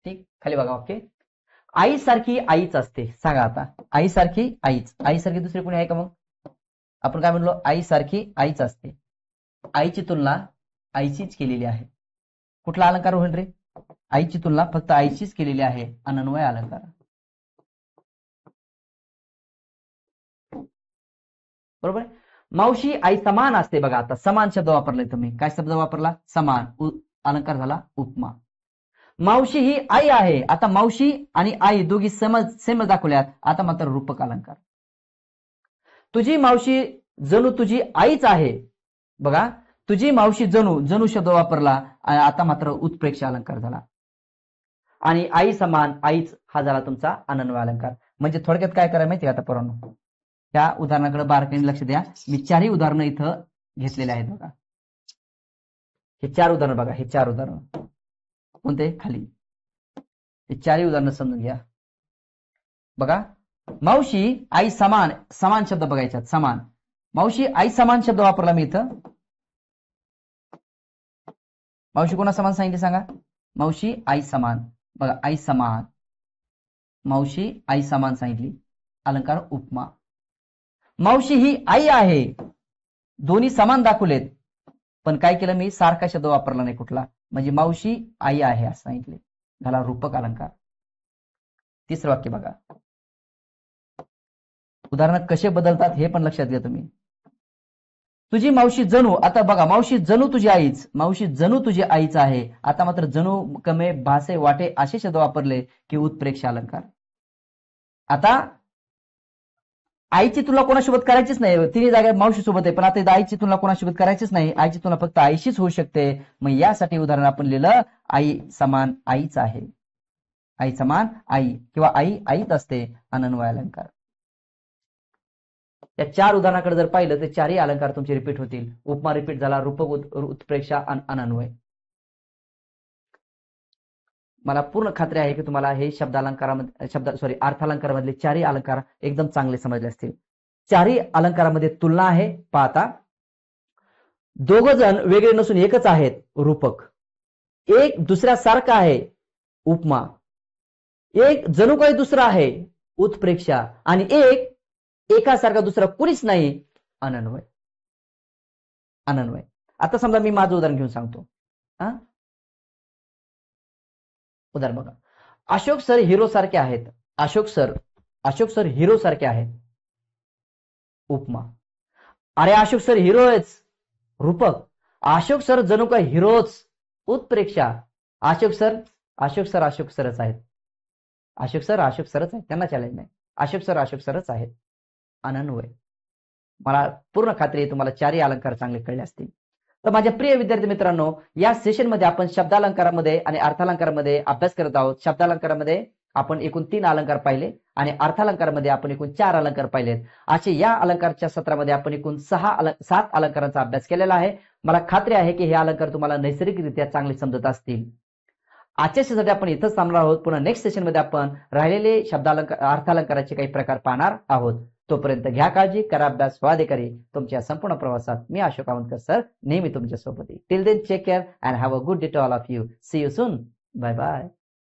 ठीक, खाली बघा वाक्य. आईसारखी आईच असते. सांगा आता, आईसारखी आईच. आईसारखी दुसरी कोणी आहे का? मग आपण काय म्हणलो? आईसारखी आईच असते. आईची तुलना आईचीच केलेली आहे. कुठला अलंकार होईल रे? आईची तुलना फक्त आईचीच केलेली आहे. अनन्वय अलंकार. बरोबर. मावशी आई समान असते. बघा आता समान शब्द वापरलाय तुम्ही. काय शब्द वापरला? समान. अलंकार झाला उपमा. मावशी ही आई आहे. आता मावशी आणि आई दोघी सेम दाखवल्यात. आता मात्र रूपक अलंकार. तुझी मावशी जणू तुझी आईच आहे. बघा, तुझी मावशी जणू शब्द वापरला. आता मात्र उत्प्रेक्ष अलंकार झाला. आणि आई समान आईच हा झाला तुमचा अनन्वय अलंकार. म्हणजे थोडक्यात काय करायला माहिती आता पोरांनो, त्या उदाहरणाकडे बारकाईने लक्ष द्या. मी चारही उदाहरणं इथं घेतलेले आहेत. बघा हे 4 उदाहरण. बघा हे 4 उदाहरण कोणते? खाली हे 4ही उदाहरणं समजून घ्या. बघा, मावशी आई समान. समान शब्द बघायच्यात. समान. मावशी आई समान शब्द वापरला मी इथं. मावशी कोणा समान सांगितले सांगा? मावशी आई समान. बघा आई समान, मावशी आई समान सांगितली. अलंकार उपमा. मावशी ही आई आहे. दोन्ही समान दाखवलेत पण काय केलं मी, सारखा शब्द वापरला नाही कुठला, म्हणजे मावशी आई आहे असं सांगितले, झाला रूपक अलंकार. तिसरं वाक्य बघा, उदाहरण कसे बदलतात हे पण लक्षात घ्या तुम्ही. तुझी मावशी जणू, आता बघा मावशी जणू तुझी आईच, मावशी जणू तुझी आईच आहे. आता मात्र जणू, कमे, भासे, वाटे असे शब्द वापरले की उत्प्रेक्ष अलंकार. आता आईची तुलना कोणासोबत करायचीच नाही, तिन्ही जागा मावशी सोबत आहे, पण आता इथं आईची तुलना कोणासोबत करायचीच नाही, आईची तुलना फक्त आईशीच होऊ शकते. मग यासाठी उदाहरण आपण लिहिलं, आई समान आईच आहे, आई समान आई किंवा आई आईच असते, अनन्वय अलंकार. या 4 उदाहरणाकडे जर पाहिलं तर चारही अलंकार तुमचे रिपीट होतील. उपमा रिपीट झाला, रूपक, उत्प्रेक्षा आणि अनन्वय. मला पूर्ण खात्री आहे की तुम्हाला हे शब्दालंकारामध्ये अर्थालंकारामधले चारही अलंकार एकदम चांगले समजले असतील. चारही अलंकारामध्ये तुलना आहे. पाहता, दोघ जण वेगळे नसून एकच आहेत, रूपक. एक दुसऱ्यासारखा आहे, उपमा. एक जणू काही दुसरा आहे, उत्प्रेक्षा. आणि एक एकासारखा दुसरा कुणीच नाही, अनन्वय. अनन्वय. आता समजा मी माझं उदाहरण घेऊन सांगतो. उदाहरण बघा, अशोक सर हिरो सारखे आहेत. अशोक सर हिरो सारखे आहेत, उपमा. अरे अशोक सर हिरो आहेच, रूपक. अशोक सर जणू काय हिरोच, उत्प्रेक्षा. अशोक सरच आहेत. अशोक सरच आहेत, त्यांना चॅलेंज नाही. अशोक सरच आहेत, अनन्वय. मला पूर्ण खात्री आहे तुम्हाला चारही अलंकार चांगले कळले असतील. तर माझ्या प्रिय विद्यार्थी मित्रांनो, या सेशनमध्ये आपण शब्दालंकारामध्ये आणि अर्थालंकारामध्ये अभ्यास करत आहोत. शब्दालंकारामध्ये आपण एकूण 3 अलंकार पाहिले आणि अर्थालंकारामध्ये आपण एकूण 4 अलंकार पाहिलेत. असे या अलंकारच्या सत्रामध्ये आपण एकूण 7 अलंकारांचा अभ्यास केलेला आहे. मला खात्री आहे की हे अलंकार तुम्हाला नैसर्गिकरित्या चांगले समजत असतील. आजच्या सेशनसाठी आपण इथंच थांबणार आहोत. पुन्हा नेक्स्ट सेशनमध्ये आपण राहिलेले अर्थालंकाराचे काही प्रकार पाहणार आहोत. तोपर्यंत घ्या काळजी, करा अभ्यास, व्हा अधिकारी. तुमच्या संपूर्ण प्रवासात मी अशोक आवंतकर सर नेहमी तुमच्या सोबत. Till then take care and have a good day to all of you. See you soon. Bye bye.